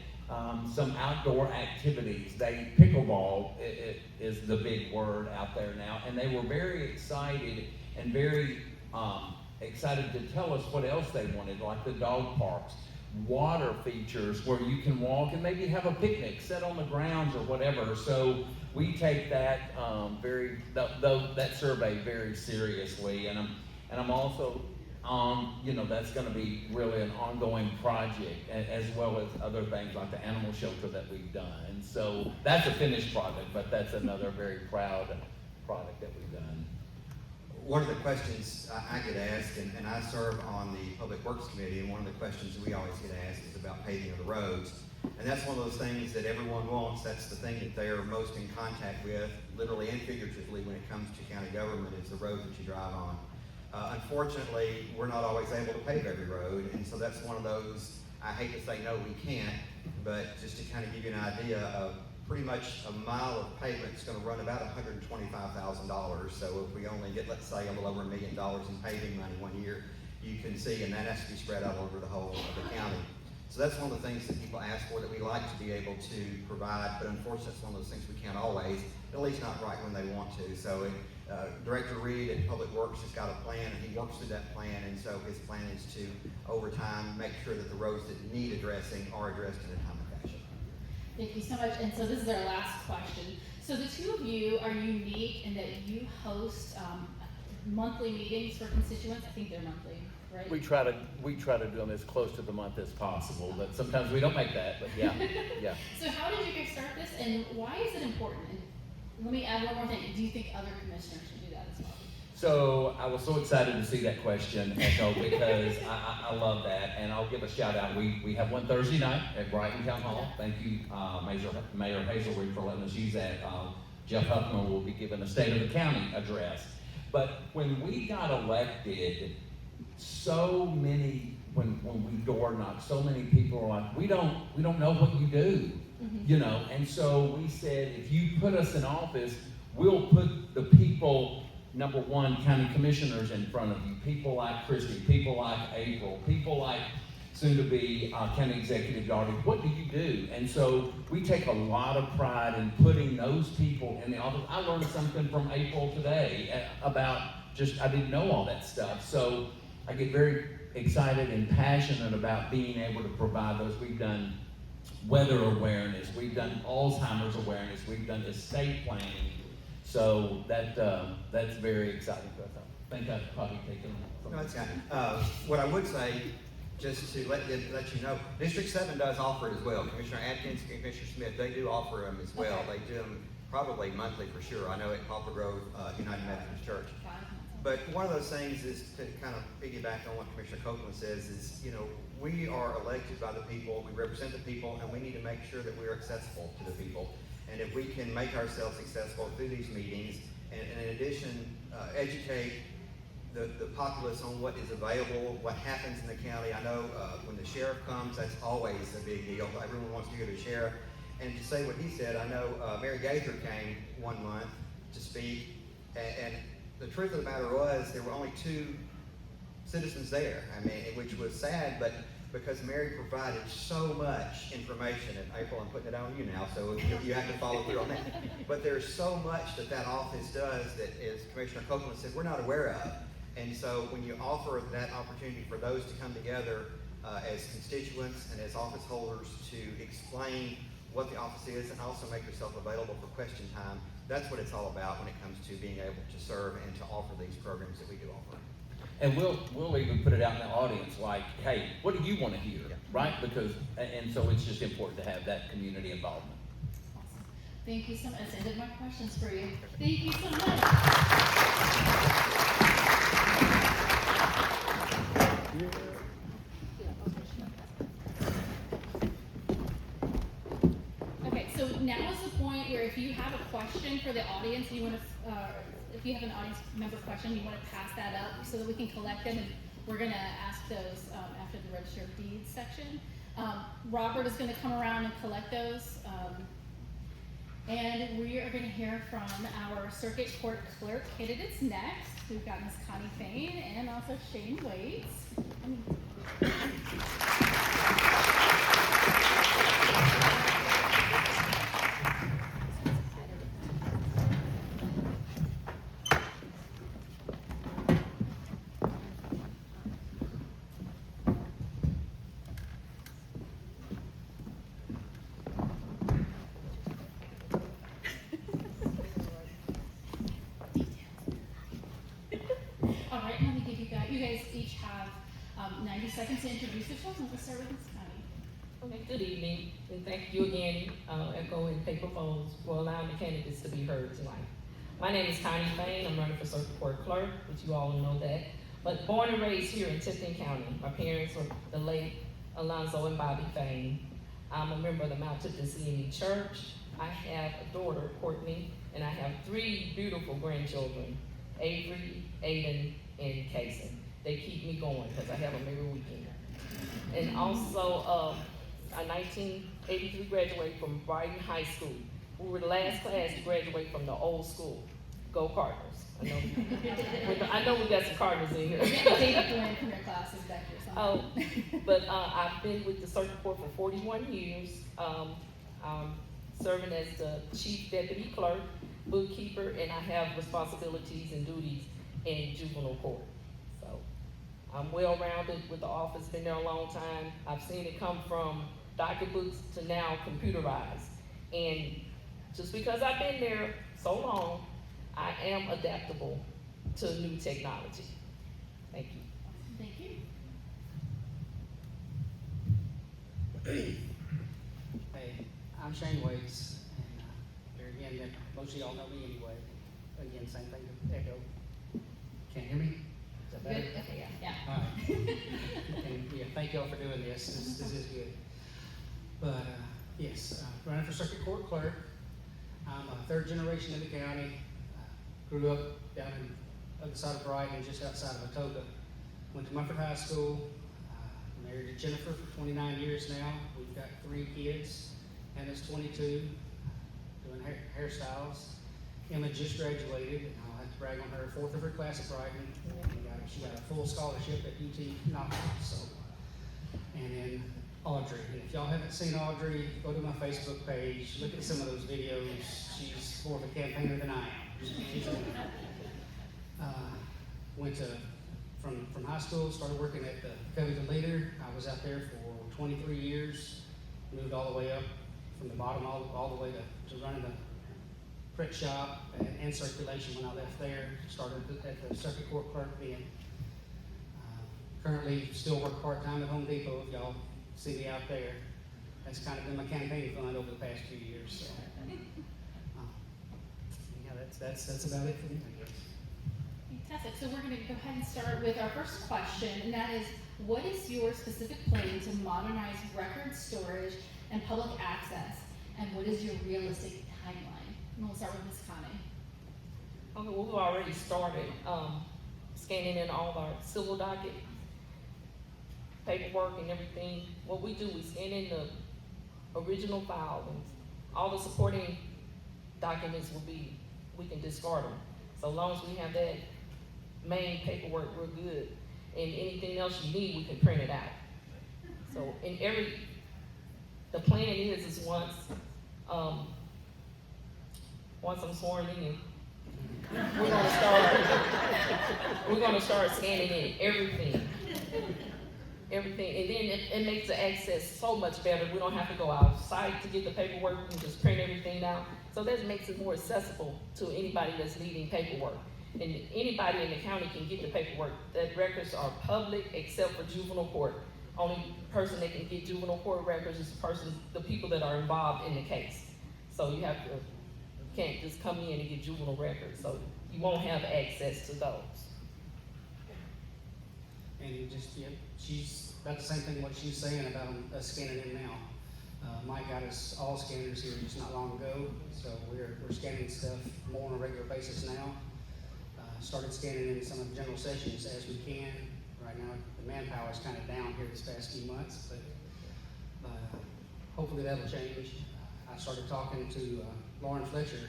some outdoor activities. Pickleball is the big word out there now, and they were very excited and very excited to tell us what else they wanted, like the dog parks, water features where you can walk and maybe have a picnic, sit on the grounds or whatever. So we take that that survey very seriously, and I'm also that's going to be really an ongoing project, as well as other things like the animal shelter that we've done. So that's a finished product, but that's another very proud product that we've done. One of the questions I get asked, and I serve on the Public Works Committee, and one of the questions we always get asked is about paving of the roads. And that's one of those things that everyone wants. That's the thing that they're most in contact with, literally and figuratively, when it comes to county government, is the roads that you drive on. Unfortunately, we're not always able to pave every road, and so that's one of those, I hate to say no, we can't, but just to kind of give you an idea of pretty much a mile of pavement is going to run about $125,000. So if we only get, let's say, a little over $1 million in paving money 1 year, you can see, and that has to be spread out over the whole of the county. So that's one of the things that people ask for, that we like to be able to provide, but unfortunately, it's one of those things we can't always, at least not right when they want to. So Director Reed at Public Works has got a plan, and he works through that plan, and so his plan is to, over time, make sure that the roads that need addressing are addressed in a timely fashion. Thank you so much. And so this is our last question. So the two of you are unique in that you host monthly meetings for constituents. I think they're monthly, right? We try to do them as close to the month as possible, but sometimes we don't make that. But yeah, yeah. So how did you guys start this, and why is it important? And let me add one more thing. Do you think other commissioners should do that as well? So I was so excited to see that question echo, because I love that, and I'll give a shout out. We have one Thursday night at Brighton Town Hall. Thank you, Mayor Hazelrig, for letting us use that. Jeff Huffman will be giving a State of the County address. But when we got elected, when we door knock, so many people are like, we don't know what you do, and so we said, if you put us in office, we'll put the people, number one, county commissioners in front of you, people like Christy, people like April, people like soon-to-be county executive daughter. What do you do? And so we take a lot of pride in putting those people in the office. I learned something from April today about I didn't know all that stuff. So I get very excited and passionate about being able to provide those. We've done weather awareness, we've done Alzheimer's awareness, we've done estate planning. So that's very exciting for us. I think I've probably taken from No, it's fine. What I would say, just to let you know, District 7 does offer it as well. Commissioner Atkins and Commissioner Smith, they do offer them as well. Okay. They do them probably monthly for sure. I know at Poplar Grove United Methodist Church. But one of those things is to kind of piggyback on what Commissioner Copeland says is, we are elected by the people, we represent the people, and we need to make sure that we're accessible to the people. And if we can make ourselves accessible through these meetings, and in addition, educate the populace on what is available, what happens in the county. I know when the sheriff comes, that's always a big deal. Everyone wants to hear the sheriff. And to say what he said, I know Mary Gaither came one month to speak, and the truth of the matter was there were only 2 citizens there. I mean, which was sad, but because Mary provided so much information, and April, I'm putting it on you now, so you have to follow through on that. But there's so much that office does that, as Commissioner Copeland said, we're not aware of. And so when you offer that opportunity for those to come together as constituents and as office holders to explain what the office is and also make yourself available for question time, that's what it's all about when it comes to being able to serve and to offer these programs that we do offer. And we'll even put it out in the audience, like, hey, what do you want to hear, right? Because, and so it's just important to have that community involvement. Awesome. Thank you so much. That's the end of my questions for you. Thank you so much. Okay, so now is the point where if you have a question for the audience, you want to, if you have an audience member question, you want to pass that up so that we can collect them, and we're going to ask those after the register of deeds section. Robert is going to come around and collect those, and we are going to hear from our circuit court clerk candidates next. We've got Ms. Connie Fain and also Shane Waits. All right, let me give you guys each have 90 seconds to introduce yourselves, and we'll start with Ms. Connie. Okay, good evening, and thank you again, Echo and Paper Phones, for allowing the candidates to be heard tonight. My name is Connie Fain. I'm running for Circuit Court Clerk, which you all know that. But born and raised here in Tipton County. My parents were the late Alonzo and Bobby Fain. I'm a member of the Mount Tipton CME Church. I have a daughter, Courtney, and I have 3 beautiful grandchildren, Avery, Aiden, and Kason. They keep me going because I have them every weekend. And also, I 1983 graduated from Brighton High School. We were the last class to graduate from the old school. Go Cardinals. I know we got some Cardinals in here. David Glenn from your classes back here. Oh, but I've been with the circuit court for 41 years. I'm serving as the chief deputy clerk, bookkeeper, and I have responsibilities and duties in juvenile court. So I'm well-rounded with the office, been there a long time. I've seen it come from docket books to now computerized. And just because I've been there so long, I am adaptable to new technology. Thank you. Thank you. Hey, I'm Shane Waits, and there again, most of y'all know me anyway. Again, same thing with Echo. Can't hear me? Is that better? Good. Okay, yeah. All right. And yeah, thank y'all for doing this. This is good. But yes, running for Circuit Court Clerk. I'm a 3rd generation in the county. Grew up down in the other side of Brighton, just outside of Atoka. Went to Mumford High School. Married to Jennifer for 29 years now. We've got 3 kids. Hannah's 22, doing hairstyles. Emma just graduated, and I'll have to brag on her, 4th of her class at Brighton. She got a full scholarship at UT Knoxville. So, and then Audrey. And if y'all haven't seen Audrey, go to my Facebook page, look at some of those videos. She's more of a campaigner than I am. She's went to from high school, started working at the Covington Leader. I was out there for 23 years, moved all the way up from the bottom all the way to running the print shop and circulation when I left there. Started at the circuit court clerk then. Currently still work part-time at Home Depot if y'all see me out there. That's kind of been my campaign fund over the past few years. So, yeah, that's about it for me, I guess. Fantastic. So we're going to go ahead and start with our first question, and that is, what is your specific plan to modernize record storage and public access, and what is your realistic timeline? And we'll start with Ms. Connie. Okay, well, we've already started. scanning in all our civil docket, paperwork and everything. What we do, we scan in the original file, and all the supporting documents we can discard them. So long as we have that main paperwork, we're good. And anything else you need, we can print it out. So the plan is once I'm sworn in, we're gonna start scanning in everything, and then it makes the access so much better. We don't have to go outside to get the paperwork. We can just print everything out. So that makes it more accessible to anybody that's needing paperwork. And anybody in the county can get the paperwork. The records are public except for juvenile court. Only person that can get juvenile court records is the people that are involved in the case. So you can't just come in and get juvenile records. So you won't have access to those. And just, yeah, she's about the same thing what she's saying about us scanning in now. Mike got us all scanners here just not long ago, so we're scanning stuff more on a regular basis now. Started scanning in some of the general sessions as we can. Right now, the manpower is kind of down here this past few months, but hopefully that'll change. I started talking to Lauren Fletcher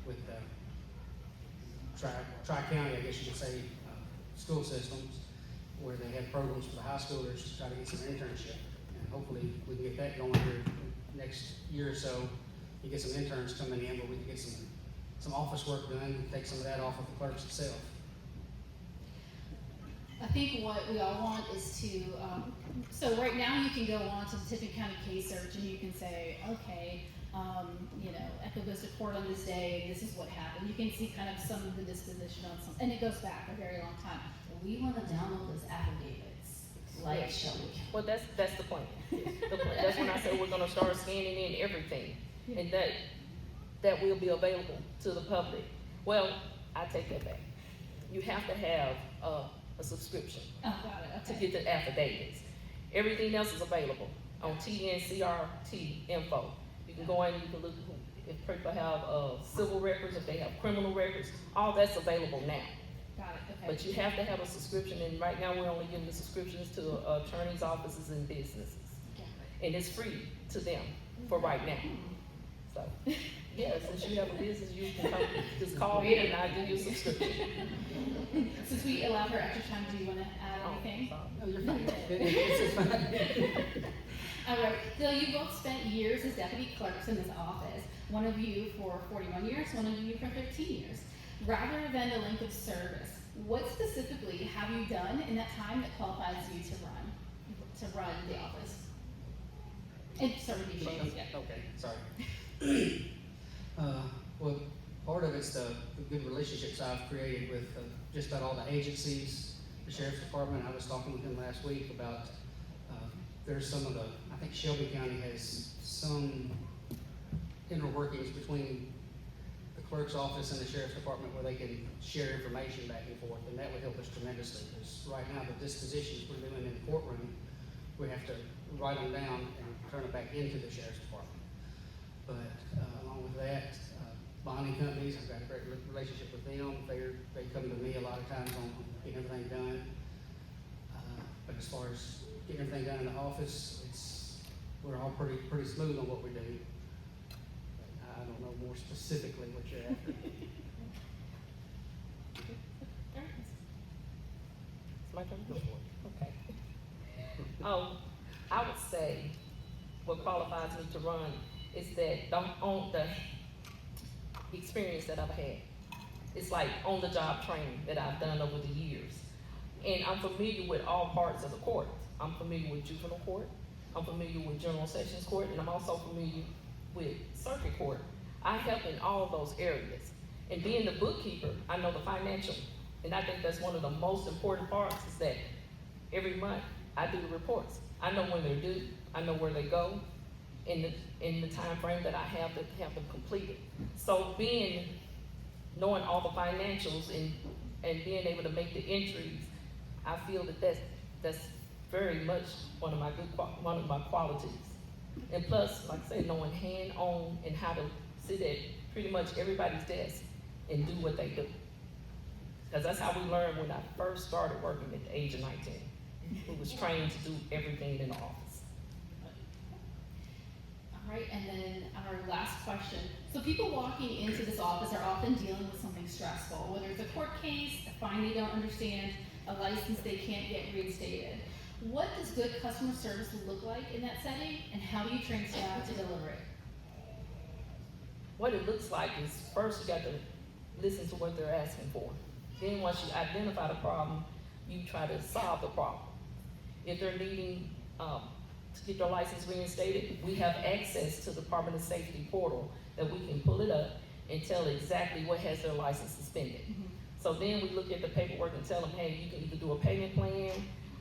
with Tri-County, I guess you could say, school systems, where they have programs for the high schoolers to try to get some internship. And hopefully we can get that going here next year or so. You get some interns coming in where we can get some office work done and take some of that off of the clerks itself. I think what we all want is to, so right now you can go on to the Tipton County case search and you can say, okay, Echo goes to court on this day, and this is what happened. You can see kind of some of the disposition on some, and it goes back a very long time. But we want to download those affidavits, like Shelby. Well, that's the point. That's when I said we're gonna start scanning in everything, and that will be available to the public. Well, I take that back. You have to have a subscription to get the affidavits. Everything else is available on TNCRT info. You can go in, you can look if people have civil records, if they have criminal records, all that's available now. Got it, okay. But you have to have a subscription, and right now we're only giving the subscriptions to attorneys' offices and businesses. And it's free to them for right now. So, yeah, since you have a business, you can come, just call me and I'll give you a subscription. Since we allowed her extra time, do you want to add anything? Oh, you're fine. This is fine. All right, so you both spent years as deputy clerks in this office. One of you for 41 years, one of you for 15 years. Rather than the length of service, what specifically have you done in that time that qualifies you to run the office? And certifications, yeah. Okay, sorry. Well, part of it's the good relationships I've created with just about all the agencies, the sheriff's department. I was talking with him last week about there's some of I think Shelby County has some inner workings between the clerk's office and the sheriff's department where they can share information back and forth, and that would help us tremendously, because right now the dispositions we're doing in the courtroom, we have to write them down and turn it back into the sheriff's department. But along with that, bonding companies, I've got a great relationship with them. They come to me a lot of times on getting everything done. But as far as getting everything done in the office, we're all pretty smooth on what we do. I don't know more specifically what you're after. It's my turn. Okay. I would say what qualifies me to run is that the experience that I've had. It's like on-the-job training that I've done over the years. And I'm familiar with all parts of the court. I'm familiar with juvenile court, I'm familiar with general sessions court, and I'm also familiar with circuit court. I help in all of those areas. And being the bookkeeper, I know the financial. And I think that's one of the most important parts, is that every month I do the reports. I know when they're due, I know where they go, in the time frame that I have to have them completed. So knowing all the financials and being able to make the entries, I feel that's very much one of my qualities. And plus, like I say, knowing hand-on and how to sit at pretty much everybody's desk and do what they do. Because that's how we learned when I first started working at the age of 19. We was trained to do everything in the office. All right, and then our last question. So people walking into this office are often dealing with something stressful, whether it's a court case, a fine they don't understand, a license they can't get reinstated. What does good customer service look like in that setting, and how do you train staff to deliver it? What it looks like is, first you got to listen to what they're asking for. Then once you identify the problem, you try to solve the problem. If they're needing to get their license reinstated, we have access to the Department of Safety portal that we can pull it up and tell exactly what has their license suspended. So then we look at the paperwork and tell them, hey, you can either do a payment plan,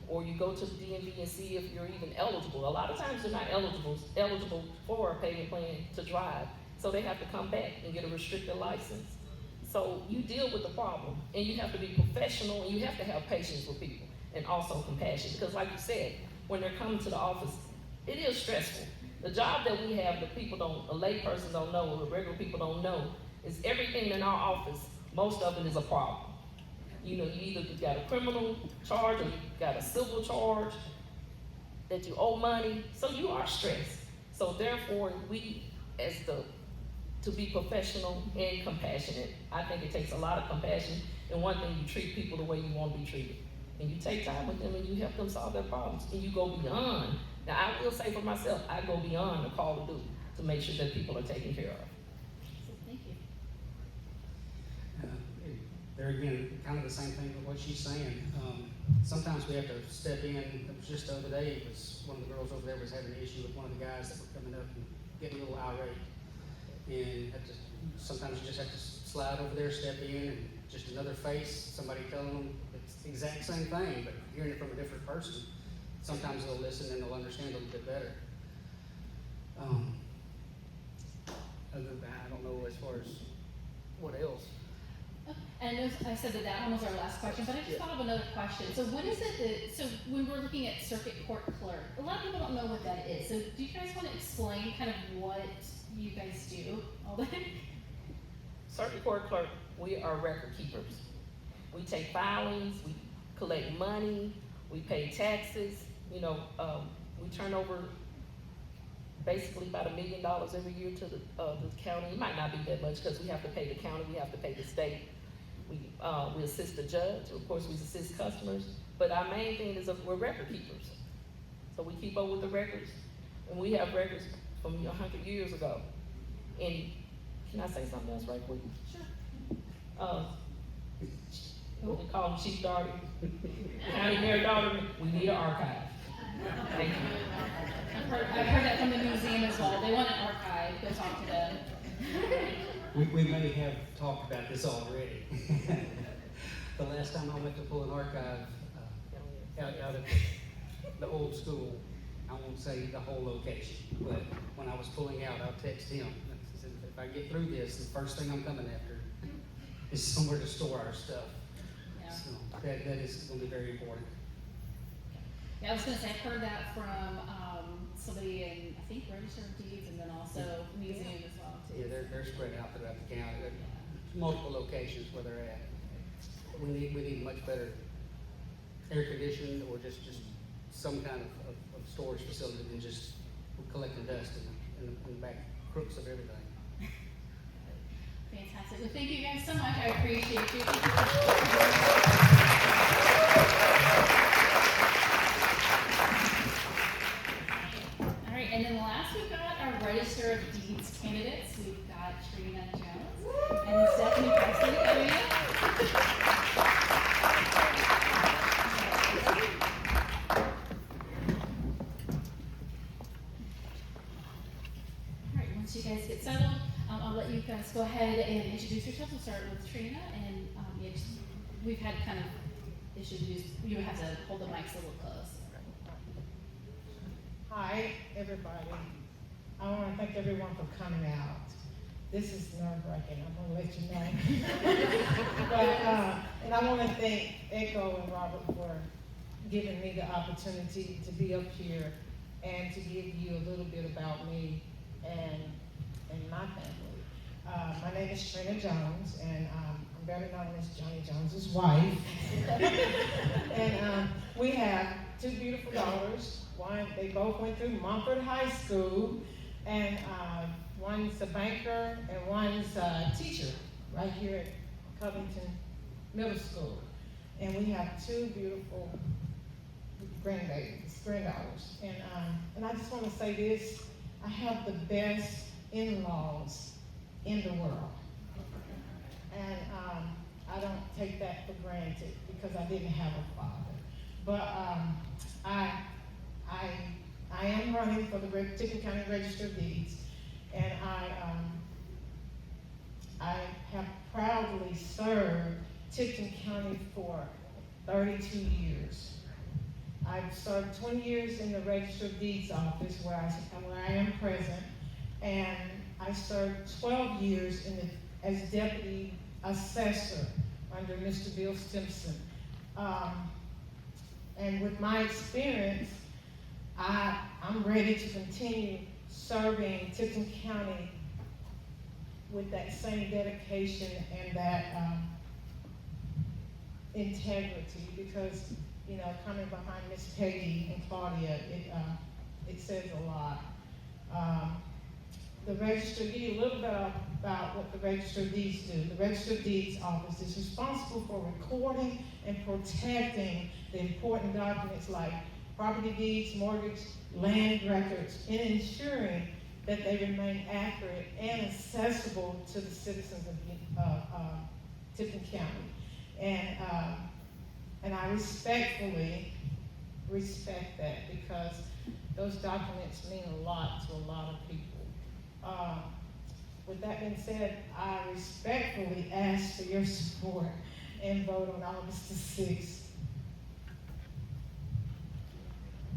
or you go to the DMV and see if you're even eligible. A lot of times they're not eligible for a payment plan to drive, so they have to come back and get a restricted license. So you deal with the problem, and you have to be professional, and you have to have patience with people, and also compassion, because like you said, when they're coming to the office, it is stressful. The job that we have that people don't, a lay person don't know, or regular people don't know, is everything in our office, most of it is a problem. You know, you either got a criminal charge, or you got a civil charge, that you owe money, so you are stressed. So therefore, we, to be professional and compassionate, I think it takes a lot of compassion, and one thing, you treat people the way you want to be treated. And you take time with them and you help them solve their problems, and you go beyond. Now, I will say for myself, I go beyond the call of duty to make sure that people are taken care of. So thank you. There again, kind of the same thing with what she's saying. Sometimes we have to step in. It was just the other day, it was one of the girls over there was having an issue with one of the guys that were coming up and getting a little irate. And sometimes you just have to slide over there, step in, and just another face, somebody telling them it's the exact same thing, but hearing it from a different person, sometimes they'll listen and they'll understand a little bit better. Other than that, I don't know as far as what else. And I said that one was our last question, but I just thought of another question. So what is it so when we're looking at circuit court clerk, a lot of people don't know what that is. So do you guys want to explain kind of what you guys do all day? Circuit court clerk, we are record keepers. We take filings, we collect money, we pay taxes, we turn over basically about $1 million every year to the county. It might not be that much because we have to pay the county, we have to pay the state. We assist the judge, of course we assist customers, but our main thing is we're record keepers. So we keep up with the records, and we have records from 100 years ago. And can I say something else right quick? Sure. What we call them, chief daughter, county mayor daughter, we need an archive. Thank you. I've heard that from the museum as well. They want an archive, go talk to them. We may have talked about this already. The last time I went to pull an archive out of the old school, I won't say the whole location, but when I was pulling out, I'll text him. I said, if I get through this, the first thing I'm coming after is somewhere to store our stuff. Yeah. So that is going to be very important. Yeah, I was gonna say, I've heard that from somebody in, I think, Register of Deeds, and then also museum as well, too. Yeah, they're spread out throughout the county. There are multiple locations where they're at. We need much better air conditioning, or just some kind of storage facility than just collecting dust in the back crooks of everything. Fantastic. Well, thank you guys so much. I appreciate you. All right, and then last we've got our Register of Deeds candidates. We've got Trina Jones and Stephanie Presley. How are you? All right, once you guys get settled, I'll let you guys go ahead and introduce yourselves. We'll start with Trina, and we've had kind of issues. You have to hold the mics a little close. Hi, everybody. I want to thank everyone for coming out. This is nerve-wracking, I'm going to let you know. And I want to thank Echo and Robert for giving me the opportunity to be up here and to give you a little bit about me and my family. My name is Trina Jones, and I'm I'm better known as Johnny Jones's wife. And we have two beautiful daughters. They both went through Montford High School, and one's a banker and one's a teacher right here at Covington Middle School. And we have two beautiful granddaughters. And I just want to say this, I have the best in-laws in the world. And I don't take that for granted because I didn't have a father. But I am running for the Tipton County Register of Deeds, and I have proudly served Tipton County for 32 years. I've served 20 years in the Register of Deeds office where I am present, and I served 12 years as deputy assessor under Mr. Bill Stimpson. And with my experience, I'm ready to continue serving Tipton County with that same dedication and that integrity, because, you know, coming behind Miss Peggy and Claudia, it says a lot. The Register, give you a little bit about what the Register of Deeds do. The Register of Deeds office is responsible for recording and protecting the important documents like property deeds, mortgage, land records, and ensuring that they remain accurate and accessible to the citizens of Tipton County. And I respectfully respect that, because those documents mean a lot to a lot of people. With that being said, I respectfully ask for your support and vote on August the 6th.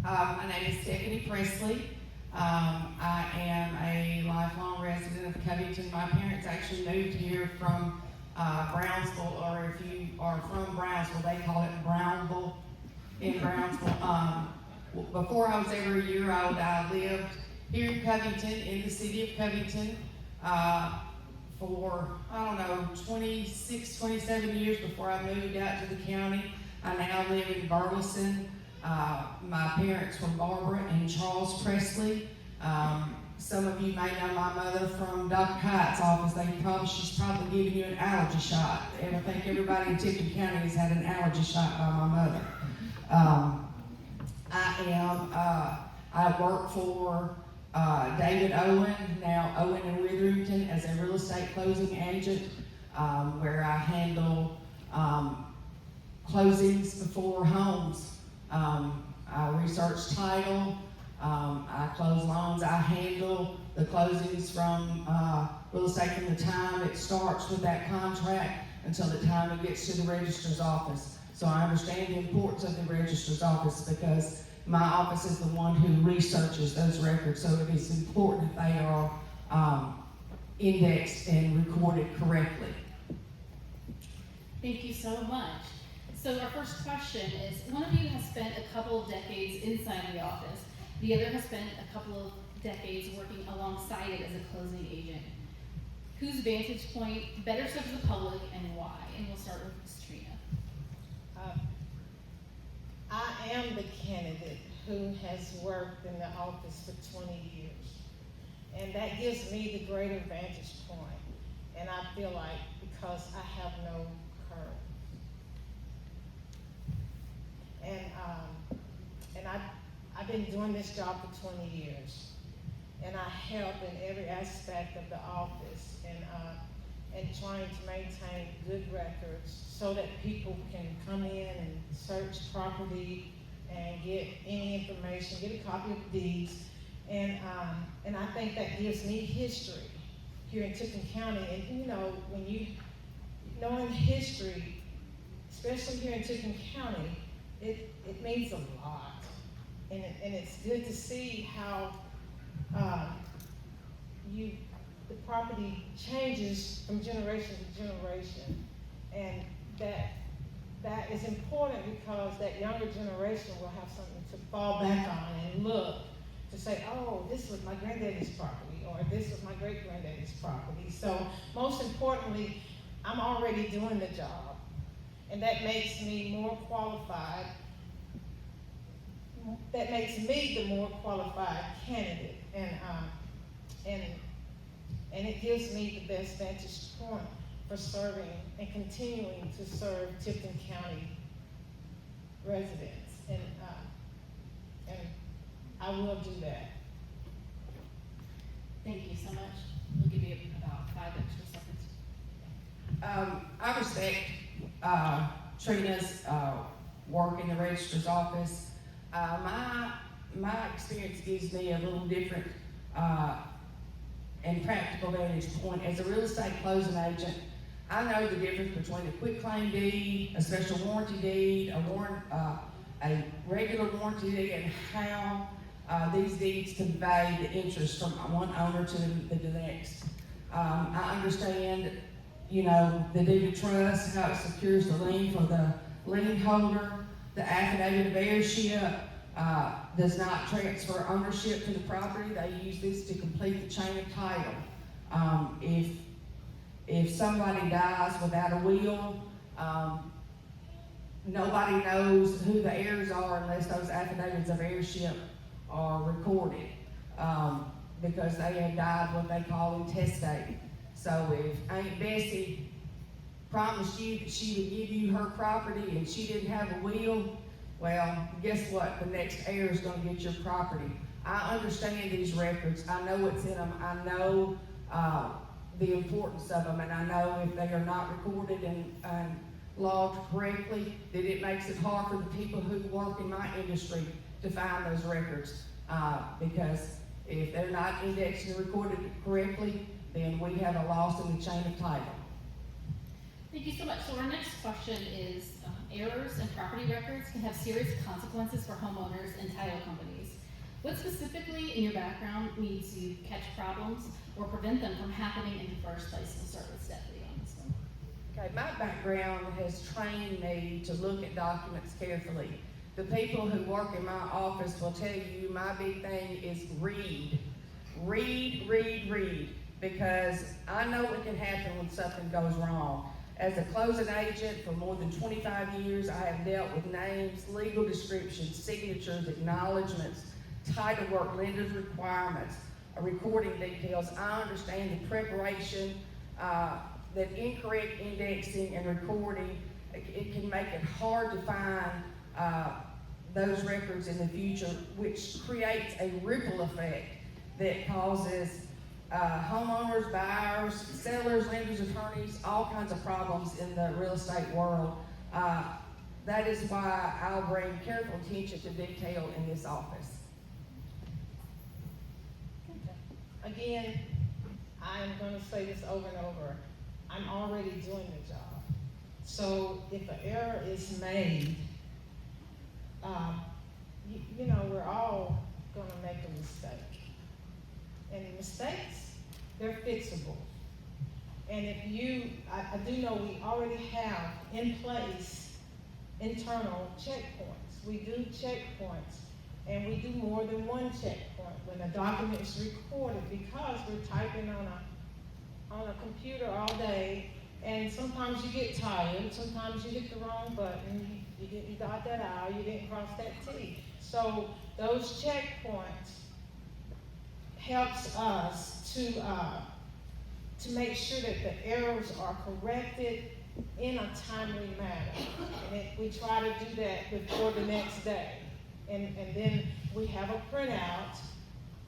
My name is Stephanie Presley. I am a lifelong resident of Covington. My parents actually moved here from Brownsville, or if you are from Brownsville, they call it Brownville in Brownsville. Before I was ever a year old, I lived here in Covington, in the city of Covington, for, 26, 27 years before I moved out to the county. I now live in Burleson. My parents were Barbara and Charles Presley. Some of you may know my mother from Dr. Hyatt's office. She's probably giving you an allergy shot. I think everybody in Tipton County has had an allergy shot by my mother. I work for David Owen, now Owen and Witherington, as a real estate closing agent, where I handle closings before homes. I research title, I close loans, I handle the closings from real estate from the time it starts with that contract until the time it gets to the registrar's office. So I understand the importance of the registrar's office, because my office is the one who researches those records, so it is important that they are indexed and recorded correctly. Thank you so much. So our first question is, one of you has spent a couple of decades inside the office. The other has spent a couple of decades working alongside it as a closing agent. Whose vantage point better serves the public, and why? And we'll start with Ms. Trina. I am the candidate who has worked in the office for 20 years. And that gives me the greater vantage point. And I feel like, because I have no curve. And I've been doing this job for 20 years. And I help in every aspect of the office, and trying to maintain good records so that people can come in and search property and get any information, get a copy of the deeds. And I think that gives me history here in Tipton County. And you know, when you knowing history, especially here in Tipton County, it means a lot. And it's good to see how the property changes from generation to generation, and that is important, because that younger generation will have something to fall back on and look to say, oh, this was my granddaddy's property, or this was my great-granddaddy's property. So most importantly, I'm already doing the job, and that makes me more qualified. That makes me the more qualified candidate, and it gives me the best vantage point for serving and continuing to serve Tipton County residents, and I will do that. Thank you so much. We'll give you about 5 extra seconds. I respect Trina's work in the registrar's office. My experience gives me a little different and practical vantage point. As a real estate closing agent, I know the difference between a quitclaim deed, a special warranty deed, a regular warranty deed, and how these deeds convey the interest from one owner to the next. I understand, the deed of trust, how it secures the lien for the lien holder. The affidavit of heirship does not transfer ownership to the property. They use this to complete the chain of title. If somebody dies without a will, nobody knows who the heirs are unless those affidavits of heirship are recorded, because they have died what they call intestate. So if Aunt Bessie promised you that she would give you her property and she didn't have a will, well, guess what? The next heir is going to get your property. I understand these records. I know what's in them. I know the importance of them, and I know if they are not recorded and logged correctly, that it makes it hard for the people who work in my industry to find those records, because if they're not indexed and recorded correctly, then we have a loss in the chain of title. Thank you so much. So our next question is, errors in property records can have serious consequences for homeowners and title companies. What specifically in your background needs you catch problems or prevent them from happening in the first place? We'll start with Stephanie on this one. Okay, my background has trained me to look at documents carefully. The people who work in my office will tell you my big thing is read. Read, read, read, because I know what can happen when something goes wrong. As a closing agent for more than 25 years, I have dealt with names, legal descriptions, signatures, acknowledgments, title work, lender's requirements, recording details. I understand the preparation, that incorrect indexing and recording, it can make it hard to find those records in the future, which creates a ripple effect that causes homeowners, buyers, sellers, lenders, attorneys, all kinds of problems in the real estate world. That is why I'll bring careful attention to detail in this office. Again, I'm going to say this over and over. I'm already doing the job. So if an error is made, we're all going to make a mistake. And mistakes, they're fixable. And I do know we already have in place internal checkpoints. We do checkpoints, and we do more than one checkpoint when a document is recorded, because we're typing on a computer all day, and sometimes you get tired, sometimes you hit the wrong button, you didn't dot that I, you didn't cross that T. So those checkpoints helps us to make sure that the errors are corrected in a timely manner. And we try to do that before the next day. And then we have a printout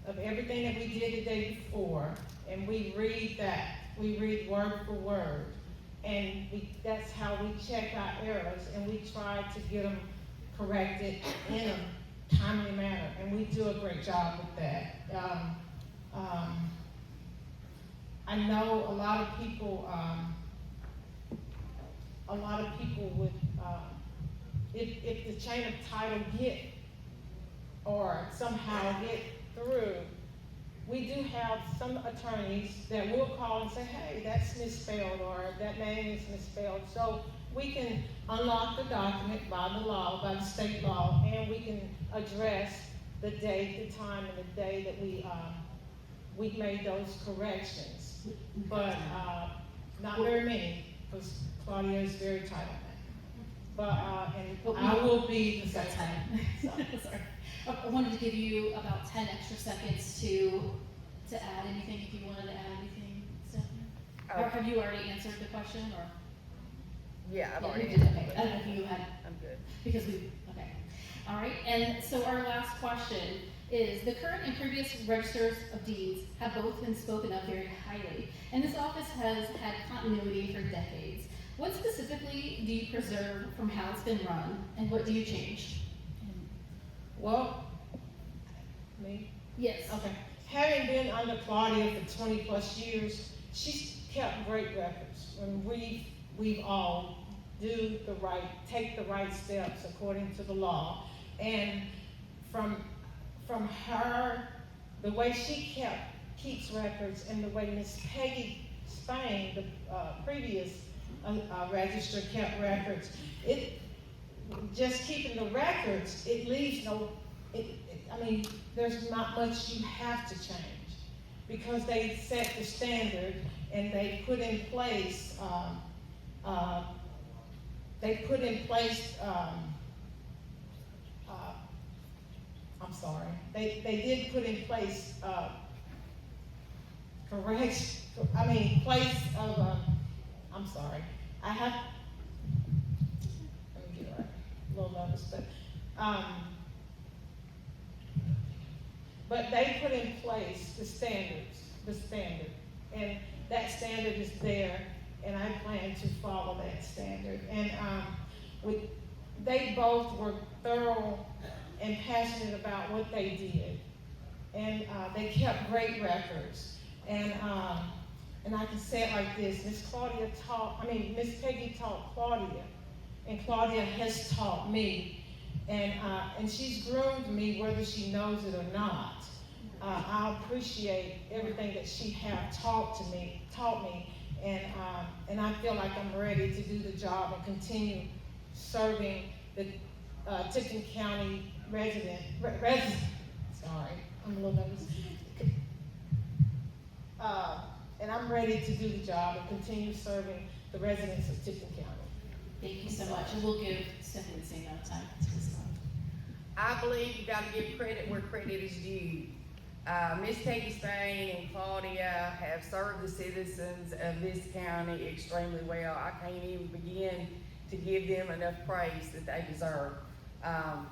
of everything that we did the day before, and we read that. We read word for word. And that's how we check our errors, and we try to get them corrected in a timely manner. And we do a great job with that. I know a lot of people would, if the chain of title somehow get through, we do have some attorneys that will call and say, hey, that's misspelled, or that name is misspelled. So we can unlock the document by the law, by the state law, and we can address the date, the time, and the day that we made those corrections. But not very many, because Claudia is very tight on that. But, and I will be the secretary. Sorry. I wanted to give you about 10 extra seconds to add anything, if you wanted to add anything, Stephanie. Or have you already answered the question, or? Yeah, I've Yeah, already. you did, okay. I don't know if you had. I'm good. Because okay. All right, and so our last question is, the current and previous registers of deeds have both been spoken of very highly, and this office has had continuity for decades. What specifically do you preserve from how it's been run, and what do you change? Well, me? Yes. Okay. Having been under Claudia for 20 plus years, she's kept great records. And we've all take the right steps according to the law. And from her, the way she keeps records, and the way Miss Peggy Spain, the previous register, kept records, just keeping the records, it leaves I mean, there's not much you have to change, because they set the standard and they put in place, I'm sorry, they did put in place, place of, I'm sorry, let me get right, a little nervous, but they put in place the standard, and that standard is there, and I plan to follow that standard. And they both were thorough and passionate about what they did, and they kept great records. And I can say it like this: Miss Peggy taught Claudia, and Claudia has taught me. And she's groomed me whether she knows it or not. I appreciate everything that she has taught me, and I feel like I'm ready to do the job and continue serving the Tipton County resident. Sorry, I'm a little nervous. And I'm ready to do the job and continue serving the residents of Tipton County. Thank you so much, and we'll give Stephanie the same amount of time to respond. I believe you gotta give credit where credit is due. Miss Peggy Spain and Claudia have served the citizens of this county extremely well. I can't even begin to give them enough praise that they deserve. I'm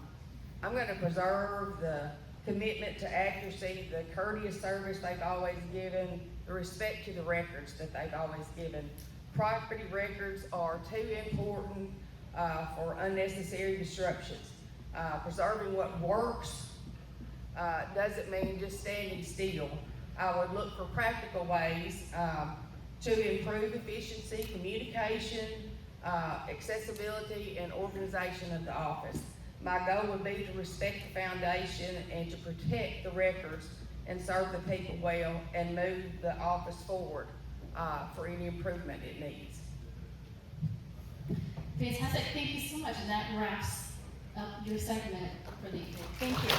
gonna preserve the commitment to accuracy, the courteous service they've always given, the respect to the records that they've always given. Property records are too important for unnecessary disruptions. Preserving what works doesn't mean just standing still. I would look for practical ways to improve efficiency, communication, accessibility, and organization of the office. My goal would be to respect the foundation and to protect the records and serve the people well and move the office forward for any improvement it needs. Fantastic, thank you so much, and that wraps up your segment for the evening. Thank you.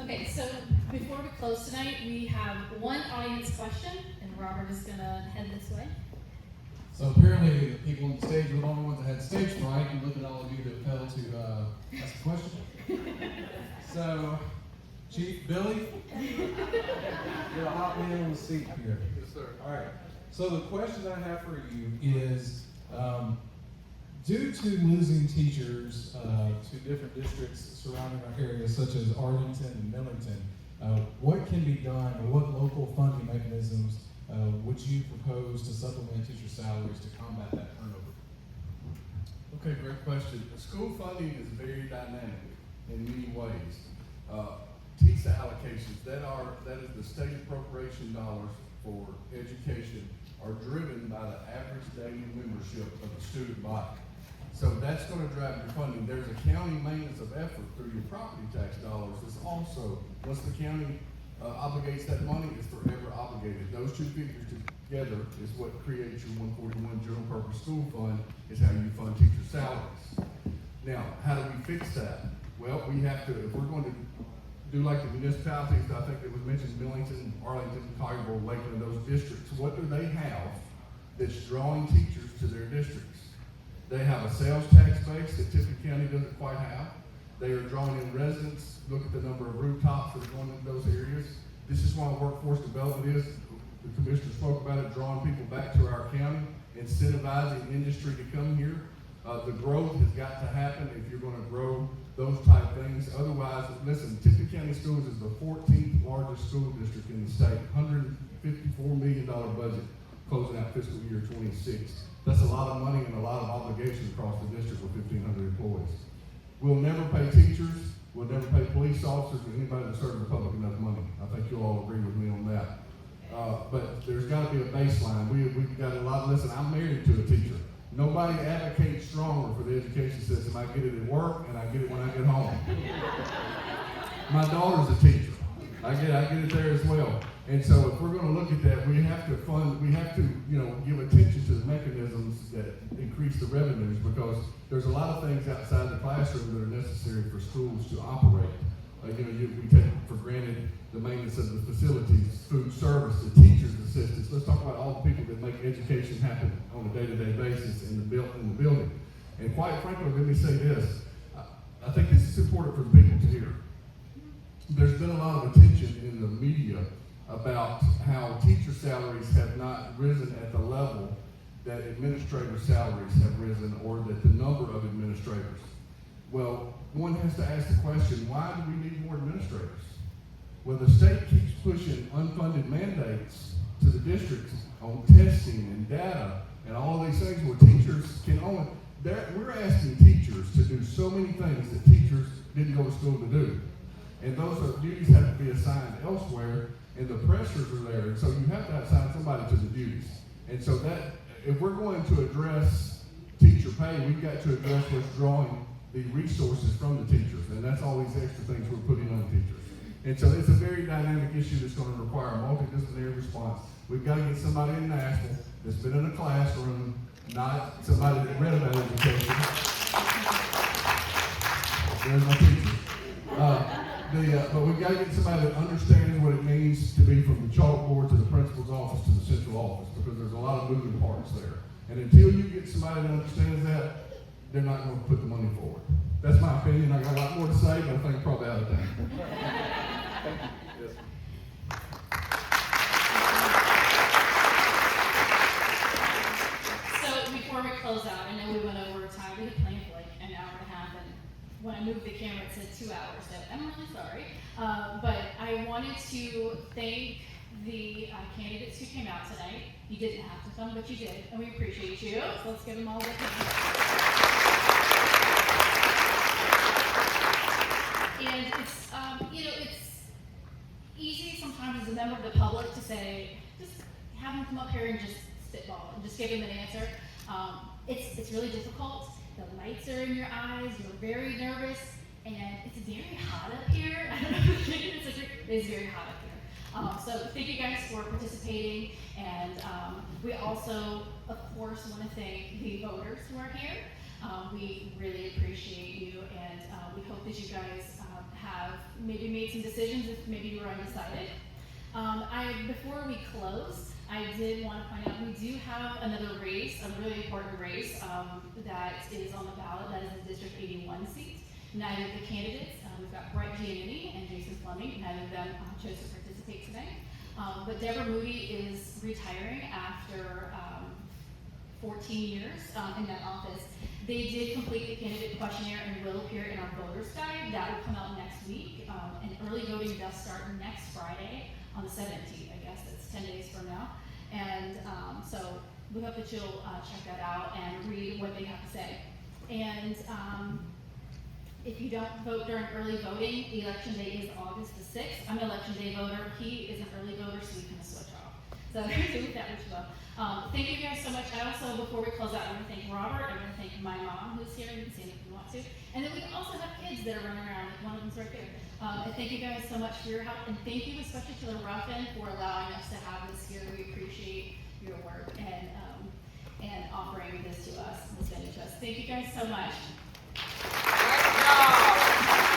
Okay, so before we close tonight, we have one audience question, and Robert is gonna head this way. So apparently the people on the stage were the only ones that had stage fright, and look at all of you that failed to ask a question. So, Chief Billy, you're a hot man on the seat here. Yes, sir. All right. So the question I have for you is, due to losing teachers to different districts surrounding our area, such as Arlington and Millington, what can be done, or what local funding mechanisms would you propose to supplement teacher salaries to combat that turnover? Okay, great question. School funding is very dynamic in many ways. TISA allocations, that is the state appropriation dollars for education, are driven by the average daily membership of the student body. So that's gonna drive your funding. There's a county maintenance of effort through your property tax dollars. That's also, once the county obligates that money, it's forever obligated. Those two figures together is what creates your 141 general purpose school fund, is how you fund teacher salaries. Now, how do we fix that? Well, we have to, if we're going to do like the municipalities, I think it was mentioned, Millington, Arlington, Collierville, Lakeland, those districts, what do they have that's drawing teachers to their districts? They have a sales tax base that Tipton County doesn't quite have. They are drawing in residents. Look at the number of rooftops that are going into those areas. This is why workforce development is, the commissioner spoke about it, drawing people back to our county, incentivizing industry to come here. The growth has got to happen if you're gonna grow those type things. Otherwise, listen, Tipton County Schools is the 14th largest school district in the state, $154 million budget, closing out fiscal year 26. That's a lot of money and a lot of obligations across the district with 1,500 employees. We'll never pay teachers, we'll never pay police officers, or anybody that serves the public enough money. I think you'll all agree with me on that. But there's gotta be a baseline. We've got a lot, listen, I'm married to a teacher. Nobody advocates stronger for the education system. I get it at work and I get it when I get home. My daughter's a teacher. I get it there as well. And so if we're gonna look at that, we have to give attention to the mechanisms that increase the revenues, because there's a lot of things outside the classroom that are necessary for schools to operate. We take for granted the maintenance of the facilities, food service, the teachers' assistants. Let's talk about all the people that make education happen on a day-to-day basis in the building. And quite frankly, let me say this. I think this is important for the people to hear. There's been a lot of attention in the media about how teacher salaries have not risen at the level that administrator salaries have risen, or that the number of administrators. Well, one has to ask the question, why do we need more administrators? Well, the state keeps pushing unfunded mandates to the districts on testing and data and all these things where teachers can only, we're asking teachers to do so many things that teachers didn't go to school to do. And those duties have to be assigned elsewhere, and the pressures are there. And so you have to assign somebody to the duties. And so that, if we're going to address teacher pay, we've got to address what's drawing the resources from the teachers. And that's all these extra things we're putting on teachers. And so it's a very dynamic issue that's going to require a multidisciplinary response. We've got to get somebody in Nashville that's been in a classroom, not somebody that read about education. There's my teacher. But we've got to get somebody that understands what it means to be from the chalkboard to the principal's office to the central office, because there's a lot of moving parts there. And until you get somebody that understands that, they're not going to put the money forward. That's my opinion. I got a lot more to say, but I think I'm probably out of time. Yes. So before we close out, I know we went over time. We had planned for like an hour and a half, and when I moved the camera, it said 2 hours, so I'm really sorry. But I wanted to thank the candidates who came out tonight. You didn't have to come, but you did, and we appreciate you. So let's give them all a hand. And it's easy sometimes as a member of the public to say, just have them come up here and just spitball and just give them an answer. It's really difficult. The lights are in your eyes, you're very nervous, and it's very hot up here. I don't know if it's very hot up here. So thank you guys for participating, and we also, of course, want to thank the voters who are here. We really appreciate you, and we hope that you guys have maybe made some decisions if maybe you were undecided. Before we close, I did want to point out we do have another race, a really important race that is on the ballot. That is the District 81 seat. Neither of the candidates, we've got Brett Giannini and Jason Fleming, neither of them chose to participate today. But Deborah Moody is retiring after 14 years in that office. They did complete the candidate questionnaire and will appear in our voters guide. That will come out next week. And early voting does start next Friday on the 17th, I guess. It's 10 days from now. And so we hope that you'll check that out and read what they have to say. And if you don't vote during early voting, election day is August the 6th. I'm an election day voter. He is an early voter, so we can switch off. So do with that which you love. Thank you guys so much. I also, before we close out, I want to thank Robert. I want to thank my mom who's here. You can see it if you want to. And then we also have kids that are running around. Like one of them's right there. And thank you guys so much for your help. And thank you especially to the Ruffin for allowing us to have this here. We appreciate your work and offering this to us, this venue to us. Thank you guys so much. Great job.